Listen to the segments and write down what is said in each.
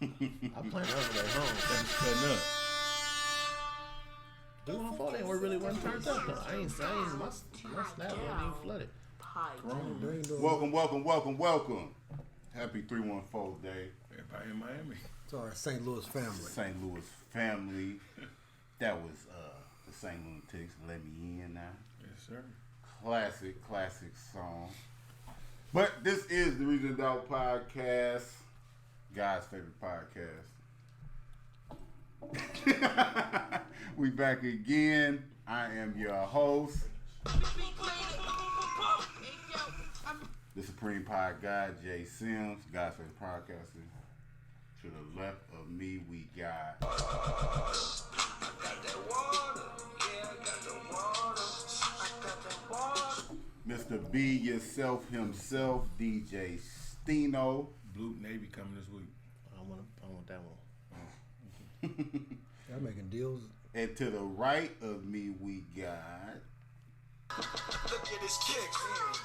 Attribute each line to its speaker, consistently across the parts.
Speaker 1: I'm playing over at home.
Speaker 2: That's cutting up.
Speaker 1: 314 they were really wasn't turned up though. I ain't my snap wasn't even flooded.
Speaker 3: Welcome. Happy 314 day.
Speaker 2: Everybody in Miami.
Speaker 4: To our St. Louis family.
Speaker 3: St. Louis family. That was the St. Lunatics. Let Me In now.
Speaker 2: Yes, sir.
Speaker 3: Classic song. But this is the Regional Doubt Podcast. God's favorite podcast. We back again. I am your host, the Supreme Pod Guy, Jay Sims, God's favorite podcaster. To the left of me, we got Mr. B yourself himself, DJ Stino.
Speaker 2: Blue Navy coming this week.
Speaker 1: I want that one.
Speaker 4: Y'all making deals.
Speaker 3: And to the right of me, we got.
Speaker 5: Look at his kicks.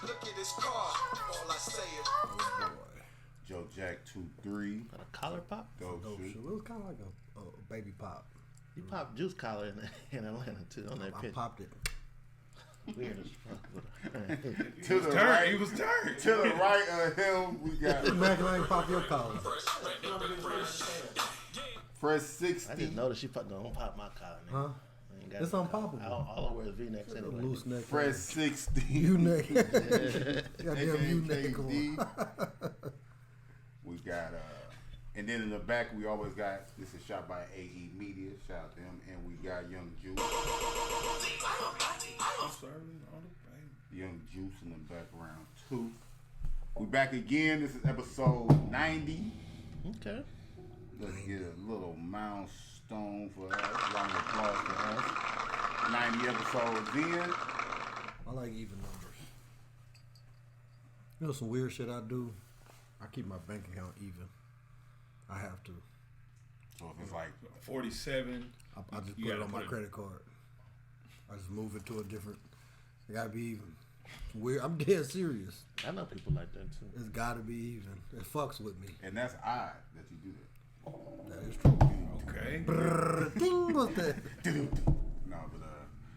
Speaker 5: Look at his car. All I say is,
Speaker 4: Oh boy.
Speaker 3: Joe Jack 2-3.
Speaker 1: Got a collar pop?
Speaker 3: Dope
Speaker 4: Dope
Speaker 3: shit.
Speaker 4: shit. It was kind of like a baby pop.
Speaker 1: You popped juice collar in Atlanta too on that
Speaker 4: I
Speaker 1: pitch.
Speaker 4: popped it.
Speaker 1: Weird as fuck.
Speaker 3: To the right,
Speaker 2: He was turned.
Speaker 3: to the right of him, we got
Speaker 4: Imagine I ain't pop your collar.
Speaker 3: Fresh
Speaker 1: I
Speaker 3: 60.
Speaker 1: just noticed she don't pop my collar. Nigga.
Speaker 4: Huh?
Speaker 1: I ain't got
Speaker 4: It's
Speaker 1: no
Speaker 4: unpoppable.
Speaker 1: collar. All I wear is V-necks anyway.
Speaker 4: Loose neck.
Speaker 3: Fresh 60.
Speaker 4: U-neck. Goddamn U-neck.
Speaker 3: KD. We got and then in the back we always got, this is shot by AE Media, shout out to him, and we got Young Juice.
Speaker 2: I'm serving all the pain.
Speaker 3: Young Juice in the background too. We back again. This is episode 90.
Speaker 1: Okay.
Speaker 3: Let's get a little milestone for us. Round of applause for us. 90 episodes in.
Speaker 4: I like even numbers. You know some weird shit I do? I keep my bank account even. I have to.
Speaker 3: So if it's like
Speaker 2: 47.
Speaker 4: I just
Speaker 2: You
Speaker 4: put it
Speaker 2: gotta
Speaker 4: on my
Speaker 2: put it-
Speaker 4: credit card. I just move it to a different. It gotta be even. Weird. I'm dead serious.
Speaker 1: I know people like that too.
Speaker 4: It's gotta be even. It fucks with me.
Speaker 3: and that's odd that you do that.
Speaker 4: That is true.
Speaker 2: Okay.
Speaker 4: Brrr, ding, what's that?
Speaker 3: No,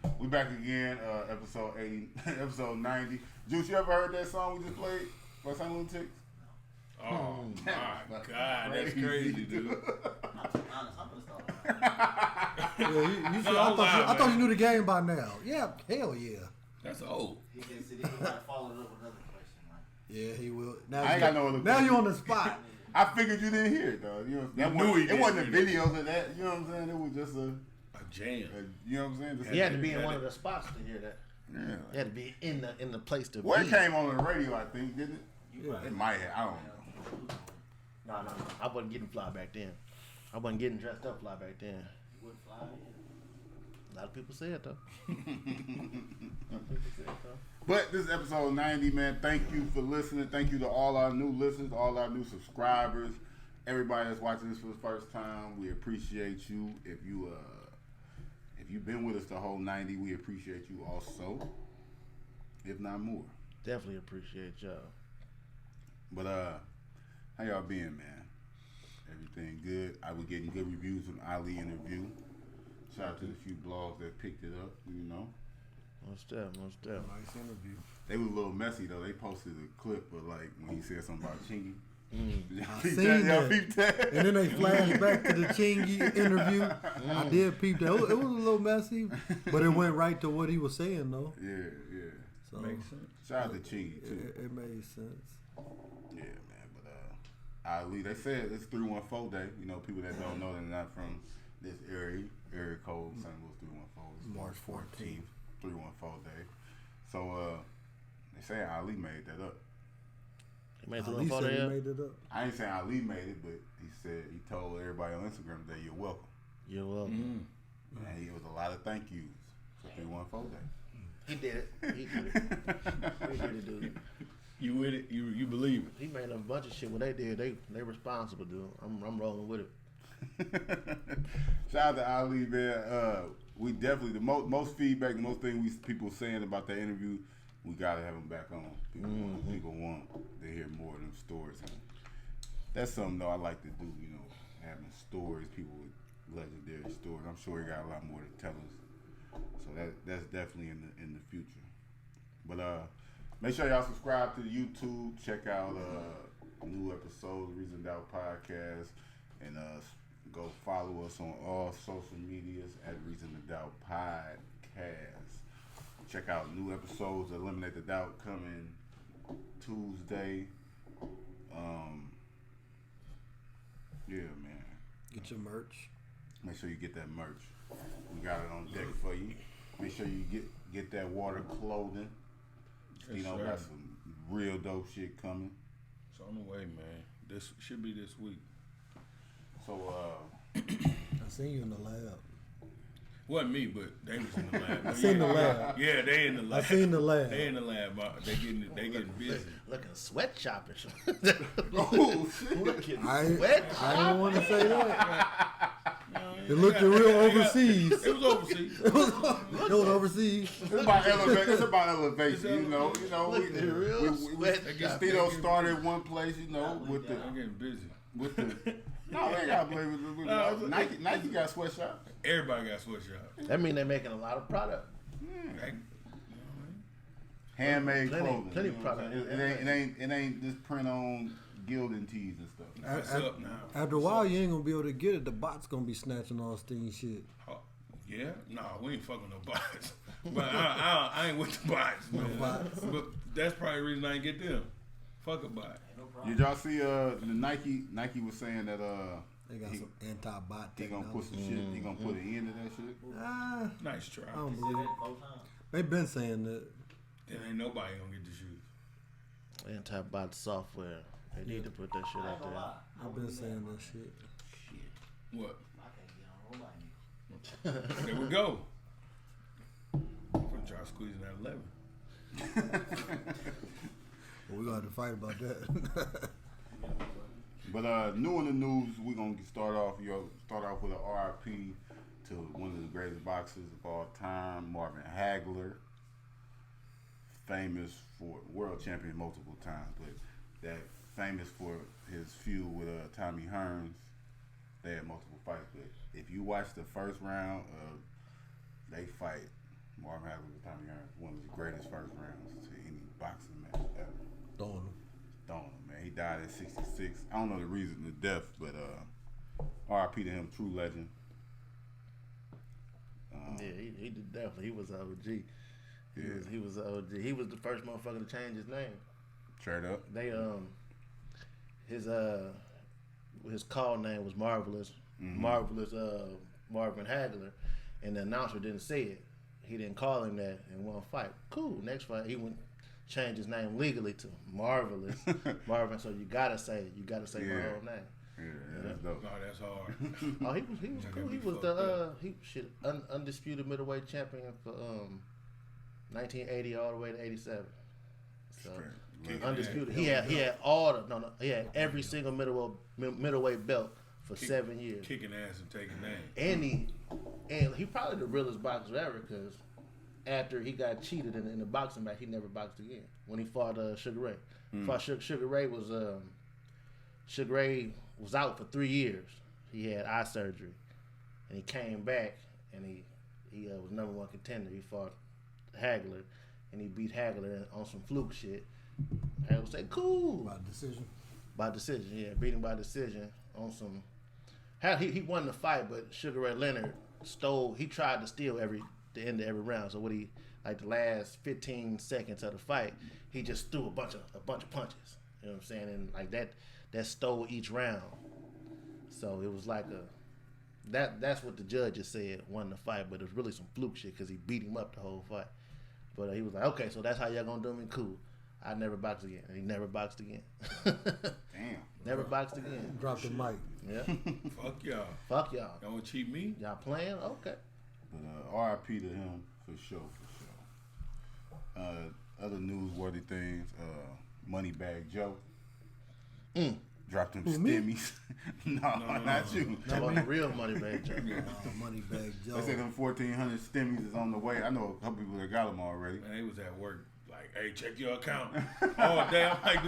Speaker 3: but we back again, episode 80, episode 90. Juice, you ever heard that song we just played by St. Lunatics?
Speaker 2: Oh my God, that's crazy, dude.
Speaker 6: Not too honest, I'm gonna start.
Speaker 4: Yeah, you should,
Speaker 2: Hold on,
Speaker 4: I thought you
Speaker 2: man.
Speaker 4: knew the game by now. Yeah, hell yeah.
Speaker 2: That's old.
Speaker 6: He can see. He might follow it up with another question. Like,
Speaker 4: Yeah, he will. Now
Speaker 3: I ain't got no other
Speaker 4: Now
Speaker 3: question.
Speaker 4: you on the spot.
Speaker 3: I figured you didn't hear it, though. You know, that
Speaker 2: knew he
Speaker 3: it wasn't
Speaker 2: didn't
Speaker 3: the
Speaker 2: hear
Speaker 3: videos of that. You know what I'm saying? It was just
Speaker 2: A jam.
Speaker 3: you know what I'm saying? Just
Speaker 1: He had to be in one of the spots to hear that.
Speaker 3: yeah.
Speaker 1: He had to be in the place to
Speaker 3: Well,
Speaker 1: be.
Speaker 3: it came on the radio, I think, didn't it?
Speaker 4: Yeah.
Speaker 3: It might have. I don't know.
Speaker 1: No. I wasn't getting fly back then. I wasn't getting dressed up fly back then.
Speaker 6: he would fly in.
Speaker 1: A lot of people say it though. A lot of people say it though.
Speaker 3: But this is episode 90, man. Thank you for listening. Thank you to all our new listeners, all our new subscribers, everybody that's watching this for the first time. We appreciate you. If you've been with us the whole 90, we appreciate you also, if not more.
Speaker 1: Definitely appreciate y'all.
Speaker 3: But how y'all been, man? Everything good? I was getting good reviews from Ali interview. Shout out to the few blogs that picked it up, you know.
Speaker 1: Most definitely.
Speaker 4: Nice interview.
Speaker 3: They was a little messy though. They posted a clip of like when he said something about Chingy.
Speaker 4: I seen
Speaker 3: Y'all
Speaker 4: that.
Speaker 3: peeped that?
Speaker 4: And then they flashed back to the Chingy interview. I did peep that. It was a little messy, but it went right to what he was saying though.
Speaker 3: Yeah.
Speaker 4: So
Speaker 2: Makes sense.
Speaker 3: Shout out to Chingy too.
Speaker 4: it made sense.
Speaker 3: Yeah, man. But Ali, they said it's 314 day. You know, people that don't know they're not from this area code, St. Louis 314. It's
Speaker 4: March 14th.
Speaker 3: 314 day. So they say Ali made that up.
Speaker 1: He made
Speaker 4: Ali
Speaker 1: the
Speaker 4: said he
Speaker 1: photo.
Speaker 4: made it up.
Speaker 3: I ain't saying Ali made it, but he said he told everybody on Instagram that you're welcome.
Speaker 1: You're welcome.
Speaker 3: And it was a lot of thank yous for 314 day.
Speaker 1: He did it. He really did it.
Speaker 2: You with it? You believe it?
Speaker 1: He made a bunch of shit. What they did, they responsible, dude. I'm rolling with it.
Speaker 3: Shout out to Ali, man. We definitely the most feedback, the most thing people saying about that interview. We gotta have him back on. People want to hear more of them stories. And that's something though I like to do. You know, having stories, people with legendary stories. I'm sure he got a lot more to tell us. So that's definitely in the future. But make sure y'all subscribe to the YouTube. Check out new episodes of Reason to Doubt Podcast, and go follow us on all social medias at Reason to Doubt Podcast. Check out new episodes of Eliminate the Doubt coming Tuesday. Yeah, man.
Speaker 4: Get your merch.
Speaker 3: Make sure you get that merch. We got it on deck for you. Make sure you get that water clothing.
Speaker 2: Yes,
Speaker 3: Got
Speaker 2: sir.
Speaker 3: some real dope shit coming.
Speaker 2: It's on the way, man. This should be this week.
Speaker 3: So
Speaker 4: I seen you in the lab.
Speaker 2: Wasn't me, but they was in the lab.
Speaker 4: I seen the lab.
Speaker 2: Yeah, they in the lab.
Speaker 4: I seen the lab.
Speaker 2: They in the lab. They getting busy.
Speaker 1: Looking sweatshopish.
Speaker 3: oh shit.
Speaker 1: Looking
Speaker 4: I
Speaker 1: sweatshop.
Speaker 4: didn't want to say that. It looked real overseas.
Speaker 2: It was overseas.
Speaker 4: It was overseas.
Speaker 3: It's about elevation. It's about elevation. You know.
Speaker 1: Looking real sweatshop.
Speaker 3: Stito started one place. You know, with the
Speaker 2: I'm getting busy.
Speaker 3: with the. No, they ain't got to blame it. Nike got sweatshop.
Speaker 2: Everybody got sweatshop.
Speaker 1: That mean they're making a lot of product.
Speaker 3: Handmade
Speaker 1: Plenty
Speaker 3: clothing.
Speaker 1: product.
Speaker 3: It ain't just print on gilding tees and stuff.
Speaker 2: What's up now?
Speaker 4: After a while, you ain't gonna be able to get it. The bot's gonna be snatching all Sting shit.
Speaker 2: Oh, yeah? Nah, we ain't fucking no bots. But I ain't with the bots, man.
Speaker 4: bots.
Speaker 2: But that's probably the reason I ain't get them. Fuck a bot.
Speaker 3: Did y'all see the Nike was saying that
Speaker 4: They got some anti-bot
Speaker 3: he gonna
Speaker 4: technology.
Speaker 3: put some shit, he gonna put an end to that shit?
Speaker 2: Nice try.
Speaker 4: I don't believe it. They've been saying that.
Speaker 2: Then ain't nobody gonna get the shoes.
Speaker 1: Anti-bot software. They need to put that shit out there.
Speaker 4: I've been saying that shit.
Speaker 2: What?
Speaker 6: I can't get on nobody.
Speaker 2: There we go. I'm gonna try squeezing that 11.
Speaker 4: Well, we gonna have to fight about that.
Speaker 3: But new in the news, we're gonna start off with a RIP to one of the greatest boxers of all time, Marvin Hagler, famous for world champion multiple times, but that famous for his feud with Tommy Hearns. They had multiple fights, but if you watch the first round of they fight, Marvin Hagler with Tommy Hearns, one of the greatest first rounds to any boxing match ever.
Speaker 4: Throwing them.
Speaker 3: Man. He died at 66. I don't know the reason of death, but RIP to him, true legend.
Speaker 1: Yeah, he did definitely. He was an OG. He was an OG. He was the first motherfucker to change his name.
Speaker 3: Straight up.
Speaker 1: They his call name was Marvelous. Marvelous Marvin Hagler, and the announcer didn't say it. He didn't call him that in one fight. Cool. Next fight he went change his name legally to Marvelous Marvin. So you gotta say my whole name.
Speaker 3: Yeah, that's dope.
Speaker 2: Oh, that's hard.
Speaker 1: Oh, he was cool. He was the undisputed middleweight champion for 1980 all the way to 87. So undisputed. He had he had every single middleweight belt for 7 years.
Speaker 2: Kicking ass and taking names.
Speaker 1: And he probably the realest boxer ever, because after he got cheated in the boxing match, he never boxed again. When he fought Sugar Ray, Sugar Ray was out for 3 years. He had eye surgery, and he came back, and he was #1 contender. He fought Hagler, and he beat Hagler on some fluke shit. Hagler said, "Cool." By decision, yeah, beat him by decision on some. He won the fight, but Sugar Ray Leonard stole. He tried to steal the end of every round. So the last 15 seconds of the fight, he just threw a bunch of punches. You know what I'm saying? And like that stole each round. So it was like that's what the judges said won the fight, but it was really some fluke shit because he beat him up the whole fight. But he was like, okay, so that's how y'all gonna do me? Cool. I never boxed again. And he never boxed again.
Speaker 3: Damn.
Speaker 1: Never boxed again.
Speaker 4: Drop the mic.
Speaker 1: Yeah.
Speaker 2: Fuck y'all.
Speaker 1: Fuck y'all.
Speaker 2: Y'all want to cheat me?
Speaker 1: Y'all playing? Okay.
Speaker 3: But RIP to him for sure. Other newsworthy things, Moneybag Joe dropped them stimmies. no, not you.
Speaker 1: No, the real Moneybag Joe.
Speaker 4: Moneybag Joe.
Speaker 3: They said them 1,400 stimmies is on the way. I know a couple people that got them already.
Speaker 2: Man, they was at work Like, hey, check your account. Oh, damn. I'm like,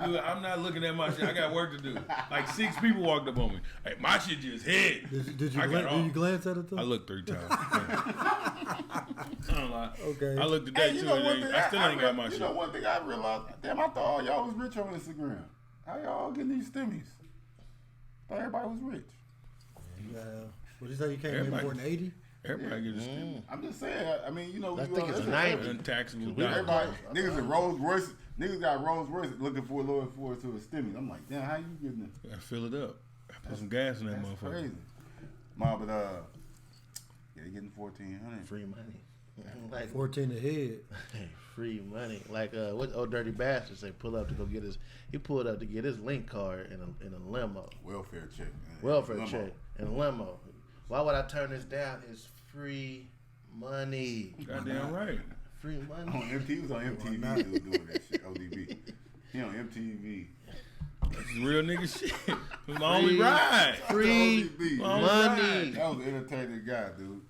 Speaker 2: dude, I'm not looking at my shit. I got work to do. Like 6 people walked up on me. Hey, my shit just hit.
Speaker 4: Did you glance at it though?
Speaker 2: I looked 3 times. I don't lie.
Speaker 4: Okay.
Speaker 2: I looked today too. I still ain't got my shit.
Speaker 3: You know one thing I realized? Damn, I thought all y'all was rich on Instagram. How y'all getting these stimmies? Thought everybody was rich.
Speaker 4: Yeah. What you say? You came in more than 80?
Speaker 2: Everybody gets a stimmy.
Speaker 3: I'm just saying. I mean, you know,
Speaker 1: I think it's 90.
Speaker 2: Untaxable.
Speaker 3: Everybody, niggas in Rolls Royce, niggas got Rolls Royce looking for to a stimmy. I'm like, damn, how you getting it?
Speaker 2: I fill it up. I put some gas in that
Speaker 3: That's
Speaker 2: motherfucker.
Speaker 3: crazy. Mom, but yeah, they getting 1,400.
Speaker 1: Free money. Like
Speaker 4: 14 ahead.
Speaker 1: free money. Like what old dirty bastard say? Pull up to go get his. He pulled up to get his link card in a limo.
Speaker 3: Welfare check. Man.
Speaker 1: Welfare
Speaker 3: Limo.
Speaker 1: check in a limo. Why would I turn this down? It's free money.
Speaker 2: Goddamn right.
Speaker 1: Free money.
Speaker 3: On MTV, he was on MTV doing that shit. ODB. He on MTV.
Speaker 2: That's real nigga shit. It was my only ride.
Speaker 1: Free
Speaker 3: ODB.
Speaker 1: money.
Speaker 3: That was an entertaining guy, dude.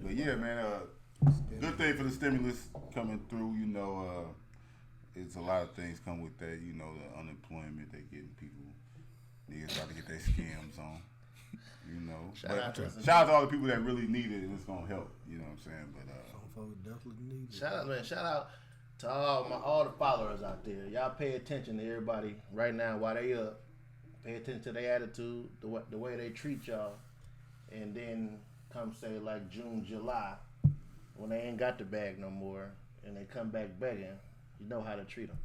Speaker 3: But yeah, man. Good thing for the stimulus coming through. You know, it's a lot of things come with that. You know, the unemployment they getting people. Niggas try to get their scams on. You know,
Speaker 1: Shout out
Speaker 3: to all the people that really need it, and it's gonna help. You know what I'm saying? But
Speaker 4: Some folks definitely need it.
Speaker 1: Shout out, man. Shout out to all the followers out there. Y'all pay attention to everybody right now while they up. Pay attention to their attitude, the way they treat y'all, and then come say like June, July, when they ain't got the bag no more, and they come back begging, you know how to treat them.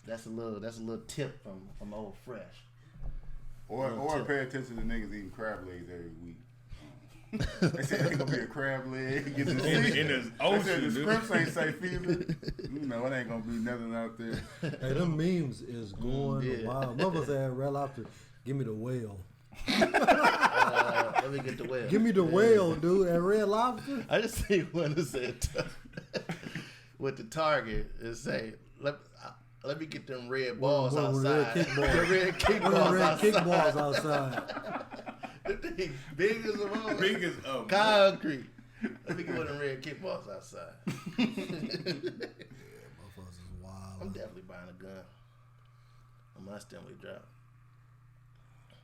Speaker 1: That's a little tip from Old Fresh.
Speaker 3: or pay attention to niggas eating crab legs every week. They said ain't gonna be a crab leg. Get the
Speaker 2: In the ocean,
Speaker 3: they said the
Speaker 2: dude.
Speaker 3: scripts ain't safe either. You know, it ain't gonna be nothing out there.
Speaker 4: Hey, them memes is going wild. Mother said, Red Lobster, give me the whale.
Speaker 1: Let me get the whale.
Speaker 4: Give me the whale, dude. At Red Lobster?
Speaker 1: I just see one that said with the target and say, let me get them red balls outside.
Speaker 4: Red kickballs outside.
Speaker 1: The thing big as a mother.
Speaker 2: Big as
Speaker 1: concrete. Let me get one of them red kickballs outside.
Speaker 4: Motherfuckers is wild.
Speaker 1: I'm definitely buying a gun. On my stimuli drop.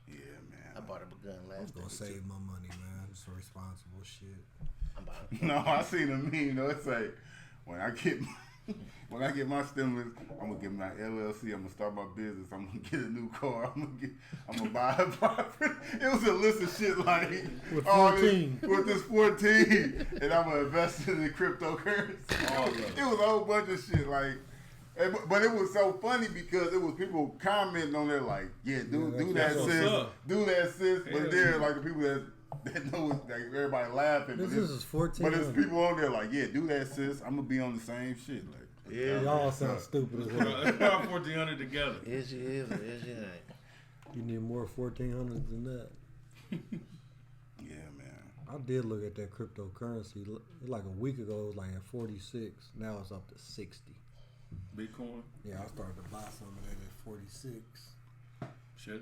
Speaker 3: Yeah, man.
Speaker 1: I bought up a gun
Speaker 4: I was
Speaker 1: last
Speaker 4: gonna
Speaker 1: day.
Speaker 4: save my money, man. It's responsible shit.
Speaker 1: I'm buying.
Speaker 3: No, I seen a meme though. It's like when I get my stimulus, I'm gonna get my LLC. I'm gonna start my business. I'm gonna get a new car. I'm gonna buy a property. It was a list of shit like
Speaker 4: With
Speaker 3: all
Speaker 4: 14.
Speaker 3: with this 14, and I'm gonna invest in the cryptocurrency. It was a whole bunch of shit like. But it was so funny because it was people commenting on there like, yeah, do that, sis. But then like the people that know it, like everybody laughing.
Speaker 4: This is 14.
Speaker 3: But there's people on there like, yeah, do that, sis. I'm gonna be on the same shit. Like,
Speaker 1: Yeah.
Speaker 4: Y'all sound stupid as hell.
Speaker 2: Let's put 1,400 together.
Speaker 1: Is you is or is you ain't.
Speaker 4: You need more 1,400s than that.
Speaker 3: yeah, man.
Speaker 4: I did look at that cryptocurrency. Like a week ago, it was like at 46. Now it's up to 60.
Speaker 2: Bitcoin.
Speaker 4: Yeah, I started to buy some of that at 46.
Speaker 2: Should've.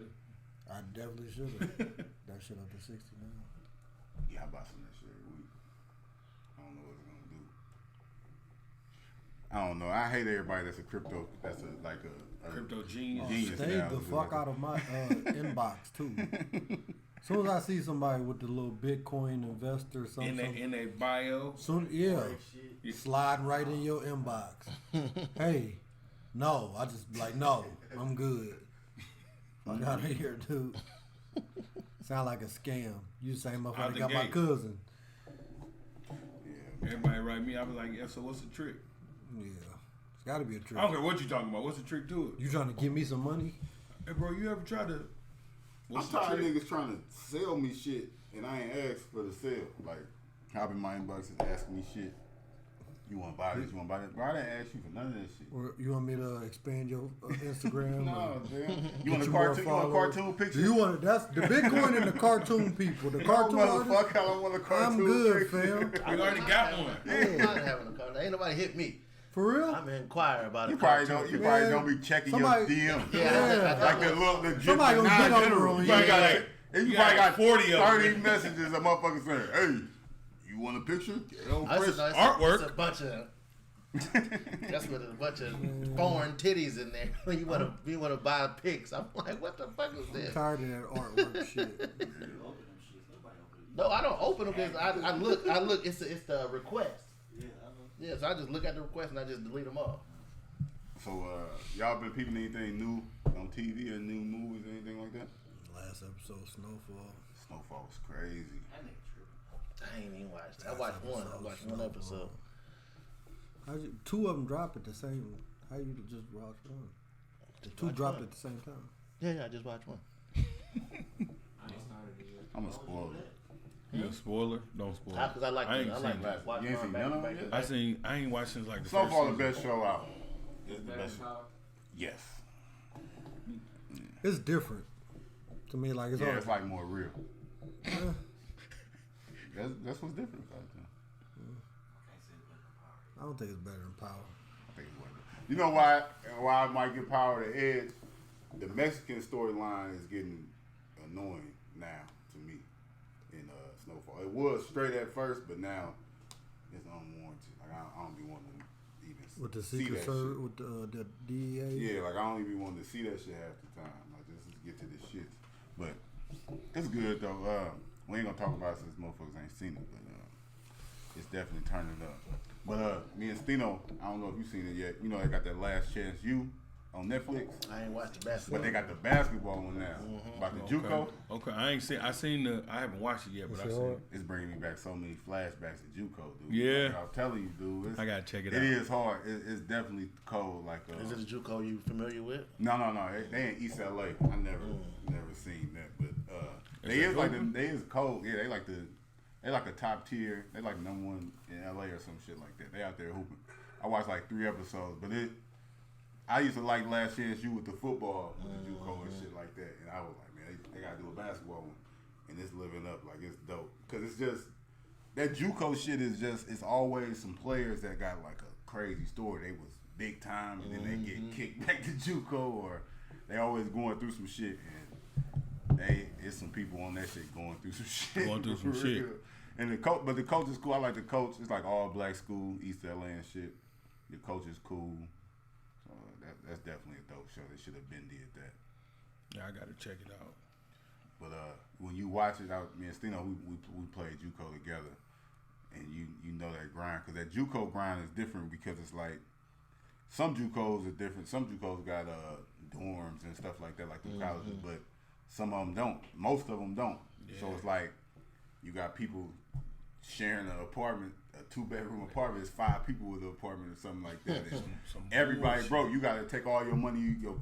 Speaker 4: I definitely should have. That shit up to 60 now.
Speaker 3: Yeah, I buy some of that shit every week. I don't know what it's gonna do. I don't know. I hate everybody that's a crypto. That's a
Speaker 2: Crypto genius.
Speaker 3: Genius
Speaker 4: Stay
Speaker 3: now.
Speaker 4: the fuck out of my inbox too. As soon as I see somebody with the little Bitcoin investor or something,
Speaker 2: In a bio.
Speaker 4: soon slide right in your inbox. Hey, no, I just be like, no, I'm good. Fuck out of here, dude. Sound like a scam. You the same
Speaker 2: Out
Speaker 4: motherfucker
Speaker 2: the
Speaker 4: got my
Speaker 2: gate.
Speaker 4: cousin.
Speaker 2: Everybody write me. I was like, yeah. So what's the trick?
Speaker 4: Yeah, it's got to be a trick.
Speaker 2: I don't care what you talking about. What's the trick to it?
Speaker 4: You trying to give me some money?
Speaker 2: Hey, bro, you ever try to? What's
Speaker 3: I'm
Speaker 2: the
Speaker 3: tired of
Speaker 2: trick?
Speaker 3: niggas trying to sell me shit and I ain't asked for the sale. Like, hop in my inbox and ask me shit. You want to buy this? You want to buy that? Bro, I didn't ask you for none of that shit.
Speaker 4: Or you want me to expand your Instagram?
Speaker 3: No, damn. You want
Speaker 4: Get
Speaker 3: a
Speaker 4: you
Speaker 3: cartoon? You
Speaker 4: more
Speaker 3: want a cartoon
Speaker 4: Do
Speaker 3: picture?
Speaker 4: you want that's the Bitcoin and the cartoon people. The
Speaker 3: No,
Speaker 4: cartoon artists.
Speaker 3: motherfucker, I don't want a cartoon
Speaker 4: I'm good,
Speaker 3: picture.
Speaker 4: fam.
Speaker 2: I already got one.
Speaker 1: I'm not having a car. Ain't nobody hit me.
Speaker 4: For real?
Speaker 1: I'm inquiring about
Speaker 3: You
Speaker 1: it.
Speaker 3: probably don't. You probably
Speaker 4: Man,
Speaker 3: don't be checking
Speaker 4: somebody-
Speaker 3: your DM.
Speaker 4: Yeah.
Speaker 3: Like the little the
Speaker 4: Somebody gonna get on
Speaker 3: general.
Speaker 4: on
Speaker 3: You
Speaker 4: you.
Speaker 3: probably got
Speaker 2: Yeah.
Speaker 3: and you
Speaker 2: You
Speaker 3: probably
Speaker 2: got
Speaker 3: got
Speaker 2: 40 of them.
Speaker 3: 30 messages of motherfuckers saying, "Hey, you You want a picture?
Speaker 2: Artwork.
Speaker 1: It's a bunch of. That's with a bunch of foreign titties in there. You want to buy pics. I'm like, what the fuck is
Speaker 4: I'm
Speaker 1: this?
Speaker 4: tired of that artwork shit.
Speaker 1: No, I don't open them because I look. It's the request. Yeah, so I just look at the request and I just delete them all.
Speaker 3: So y'all been peeping anything new on TV or new movies or anything like that?
Speaker 4: Last episode, Snowfall.
Speaker 3: Snowfall was crazy.
Speaker 1: I ain't even watched it. I watched one. I watched one episode.
Speaker 4: Two of them dropped at the same. How you just watch one? Two dropped at the same time.
Speaker 1: Yeah, I just watched one.
Speaker 3: I'm a spoiler.
Speaker 2: You a spoiler? Don't spoil.
Speaker 1: Because I like.
Speaker 2: I ain't
Speaker 1: I
Speaker 2: seen
Speaker 1: like
Speaker 2: that.
Speaker 1: watching
Speaker 3: You ain't seen none of them yet?
Speaker 2: I ain't watched since like the
Speaker 3: Snowfall
Speaker 2: first
Speaker 3: the
Speaker 2: season.
Speaker 3: best show out. It's the best. Yes.
Speaker 4: It's different to me. Like it's
Speaker 3: Yeah,
Speaker 4: all.
Speaker 3: it's like more real. That's what's different about it.
Speaker 4: I don't think it's better than Power.
Speaker 3: I think it's wonderful. You know why I might give Power the edge? The Mexican storyline is getting annoying now to me in Snowfall. It was straight at first, but now it's unwarranted. Like I don't be wanting to even
Speaker 4: With the
Speaker 3: see
Speaker 4: Secret
Speaker 3: that
Speaker 4: Service,
Speaker 3: shit.
Speaker 4: with the DEA.
Speaker 3: Yeah, like I don't even want to see that shit half the time. Like let's just get to this shit. But it's good though. We ain't gonna talk about it since motherfuckers ain't seen it, but it's definitely turning up. But me and Stino, I don't know if you've seen it yet. You know they got that Last Chance U on Netflix.
Speaker 1: I ain't watched the basketball.
Speaker 3: But they got the basketball one now. About the JUCO.
Speaker 2: Okay, I haven't watched it yet, but I seen it.
Speaker 3: It's bringing me back so many flashbacks to JUCO, dude.
Speaker 2: Yeah.
Speaker 3: Like I'm telling you, dude.
Speaker 2: I gotta check it out.
Speaker 3: It is hard. It's definitely cold. Like
Speaker 1: Is it a JUCO you familiar with?
Speaker 3: No. They in East LA. I never seen that, but they
Speaker 2: Is
Speaker 3: is
Speaker 2: that
Speaker 3: like
Speaker 2: open?
Speaker 3: they is cold. Yeah, they like a top tier. They like number one in LA or some shit like that. They out there hooping. I watched like 3 episodes, but I used to like Last Chance U with the football, with the JUCO and shit like that, and I was like, man, they gotta do a basketball one, and it's living up like it's dope. Cause it's just that JUCO shit is just it's always some players that got like a crazy story. They was big time, and then they get kicked back to JUCO, or they always going through some shit, and it's some people on that shit going through some shit.
Speaker 2: Going through some shit.
Speaker 3: And the coach is cool. I like the coach. It's like all black school, East LA and shit. The coach is cool. So that's definitely a dope show. They should have been did that.
Speaker 2: Yeah, I gotta check it out.
Speaker 3: But when you watch it, me and Stino, we played JUCO together, and you know that grind, because that JUCO grind is different, because it's like some JUCOs are different. Some JUCOs got dorms and stuff like that, like the colleges, but some of them don't. Most of them don't. Yeah. So it's like you got people sharing an apartment, a 2-bedroom apartment. It's 5 people with an apartment or something like that.
Speaker 2: Some
Speaker 3: everybody broke. You got to take all your money you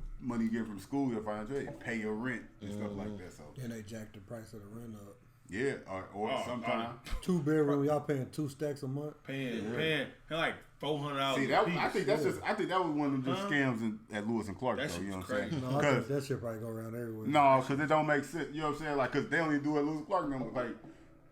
Speaker 3: get from school, your financial aid, and pay your rent and stuff like that. So
Speaker 4: Then they jacked the price of the rent up.
Speaker 3: yeah, or sometimes
Speaker 4: 2-bedroom, y'all paying 2 stacks a month.
Speaker 2: Paying like $400.
Speaker 3: See that? I think that was one of them just scams at Lewis and Clark.
Speaker 2: That
Speaker 3: though, you know
Speaker 2: shit's
Speaker 3: what I'm saying?
Speaker 4: No, I think that shit probably go around everywhere.
Speaker 3: No, because it don't make sense. You know what I'm saying? Like, because they only do it at Lewis and Clark number. Like,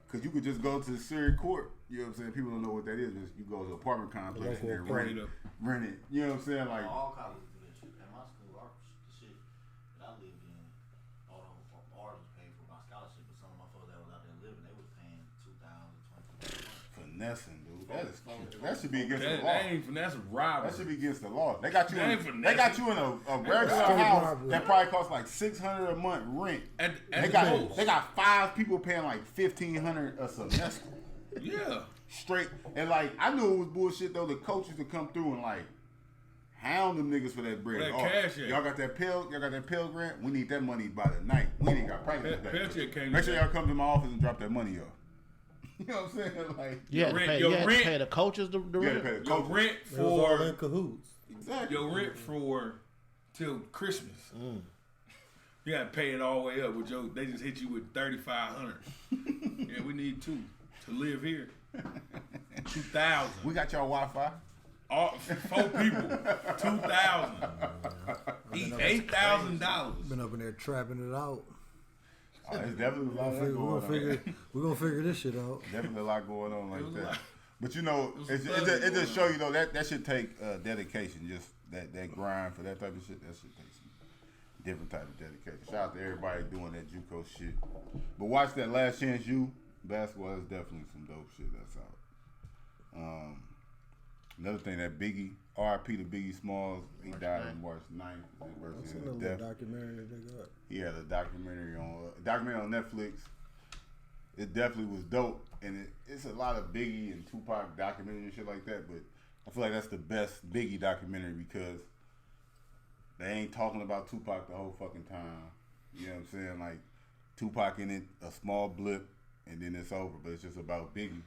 Speaker 3: because you could just go to the Surrey Court. You know what I'm saying? People don't know what that is. Just you go to an apartment complex and then rent it. You know what I'm saying? Like,
Speaker 6: all colleges do that shit. At my school, the shit that I lived in, all the ours was paid for by scholarship, but some of my folks that was out there living, they was paying $2,000, $2,500.
Speaker 3: finessing, dude. That should be against the law.
Speaker 2: That ain't finesse, robbery.
Speaker 3: That should be against the law. They got you.
Speaker 2: That ain't
Speaker 3: They
Speaker 2: finesse.
Speaker 3: got you in a regular house that probably costs like $600 a month rent. They got 5 people paying like $1,500 a semester.
Speaker 2: Yeah.
Speaker 3: Straight, and like I knew it was bullshit though. The coaches would come through and like hound them niggas for that bread.
Speaker 2: That cash, yeah.
Speaker 3: Y'all got that Pell Grant. We need that money by the night. We ain't got practice. Make sure y'all come to my office and drop that money off. You know what I'm saying? Like
Speaker 1: you had to pay the coaches the rent.
Speaker 3: You had to pay the
Speaker 2: Your
Speaker 3: coaches.
Speaker 2: rent
Speaker 4: It was all
Speaker 2: for
Speaker 4: in cahoots.
Speaker 3: Exactly.
Speaker 2: your rent for till Christmas. You gotta pay it all the way up with your. They just hit you with $3,500. Yeah, we need 2 to live here. 2,000.
Speaker 3: We got y'all Wi-Fi.
Speaker 2: All 4 people. 2,000. $8,000.
Speaker 4: Been up in there trapping it out.
Speaker 3: Oh, there's definitely a lot going on.
Speaker 4: We're gonna figure this shit out.
Speaker 3: Definitely a lot going on like that. But you know,
Speaker 2: It
Speaker 3: it just show you though that should take dedication. Just that grind for that type of shit. That should take some different type of dedication. Shout out to everybody doing that JUCO shit. But watch that Last Chance U basketball is definitely some dope shit that's out. Another thing that Biggie, R.I.P. to Biggie Smalls, he died on March 9th.
Speaker 4: I've seen a little documentary that they got.
Speaker 3: He had a documentary on Netflix. It definitely was dope, and it's a lot of Biggie and Tupac documentary and shit like that. But I feel like that's the best Biggie documentary because they ain't talking about Tupac the whole fucking time. You know what I'm saying? Like Tupac in it, a small blip, and then it's over. But it's just about Biggie,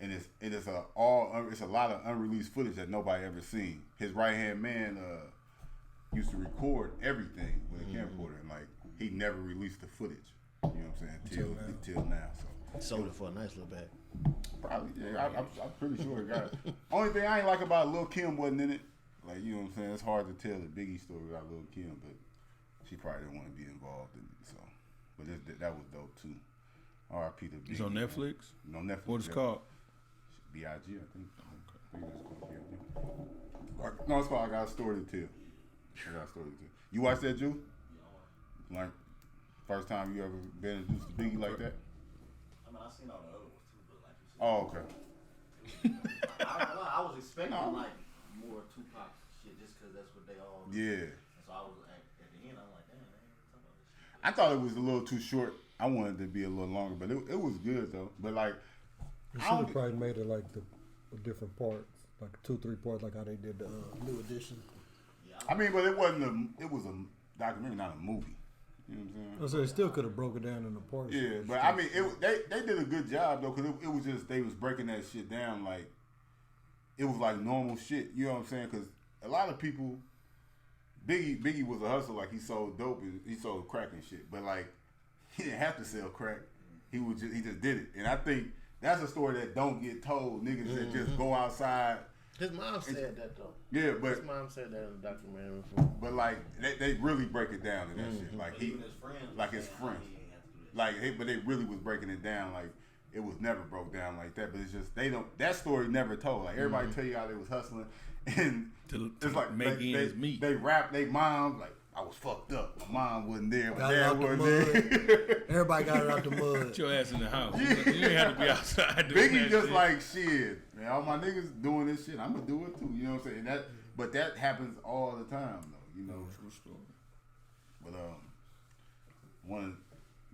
Speaker 3: and it's a lot of unreleased footage that nobody ever seen. His right hand man used to record everything with a camcorder, and like he never released the footage. You know what I'm saying? Till now. So
Speaker 1: sold it for a nice little bag.
Speaker 3: probably, yeah. I'm pretty sure it got it. Only thing I ain't like about Lil' Kim wasn't in it. Like, you know what I'm saying? It's hard to tell the Biggie story without Lil' Kim, but she probably didn't want to be involved in it. So, but that was dope too. R.I.P. to Biggie.
Speaker 2: It's on Netflix.
Speaker 3: No Netflix.
Speaker 2: What it's called?
Speaker 3: B.I.G. I think. I think it's called B.I.G. No, it's called I Got a Story to Tell. You watched that, Jew? Like, first time you ever been introduced to Biggie like that?
Speaker 6: I mean, I seen all the other ones too, but like you said.
Speaker 3: Oh, okay.
Speaker 6: I was expecting like more Tupac shit just because that's what they all do.
Speaker 3: Yeah.
Speaker 6: And so I was at the end, I'm like, damn, man, talking about this shit.
Speaker 3: I thought it was a little too short. I wanted it to be a little longer, but it was good though. But like,
Speaker 4: You should have probably made it like the different parts, like 2-3 parts, like how they did the new edition.
Speaker 6: Yeah,
Speaker 3: I mean, but it was a documentary, not a movie. You know what I'm saying?
Speaker 4: So they still could have broke it down into parts.
Speaker 3: Yeah, but I mean, they did a good job though, because it was just they was breaking that shit down like it was like normal shit. You know what I'm saying? Because a lot of people, Biggie was a hustler. Like he sold dope and he sold crack and shit. But like he didn't have to sell crack. He just did it. And I think that's a story that don't get told. Niggas that just go outside.
Speaker 1: His mom said that though.
Speaker 3: Yeah, but
Speaker 1: his mom said that in the documentary before.
Speaker 3: But like they really break it down in that shit. Like
Speaker 6: even his friends.
Speaker 3: like his friends. Like, but they really was breaking it down. Like, it was never broke down like that. But it's just that story never told. Like everybody tell you how they was hustling, and it's like they rap. They mom like I was fucked up. My mom wasn't there. My dad wasn't there.
Speaker 4: Everybody got it out the mud.
Speaker 2: Put your ass in the house. You ain't have to be outside doing
Speaker 3: Biggie
Speaker 2: that
Speaker 3: just
Speaker 2: shit.
Speaker 3: like shit, man. All my niggas doing this shit. I'm gonna do it too. You know what I'm saying? But that happens all the time though. You know.
Speaker 2: True story.
Speaker 3: But one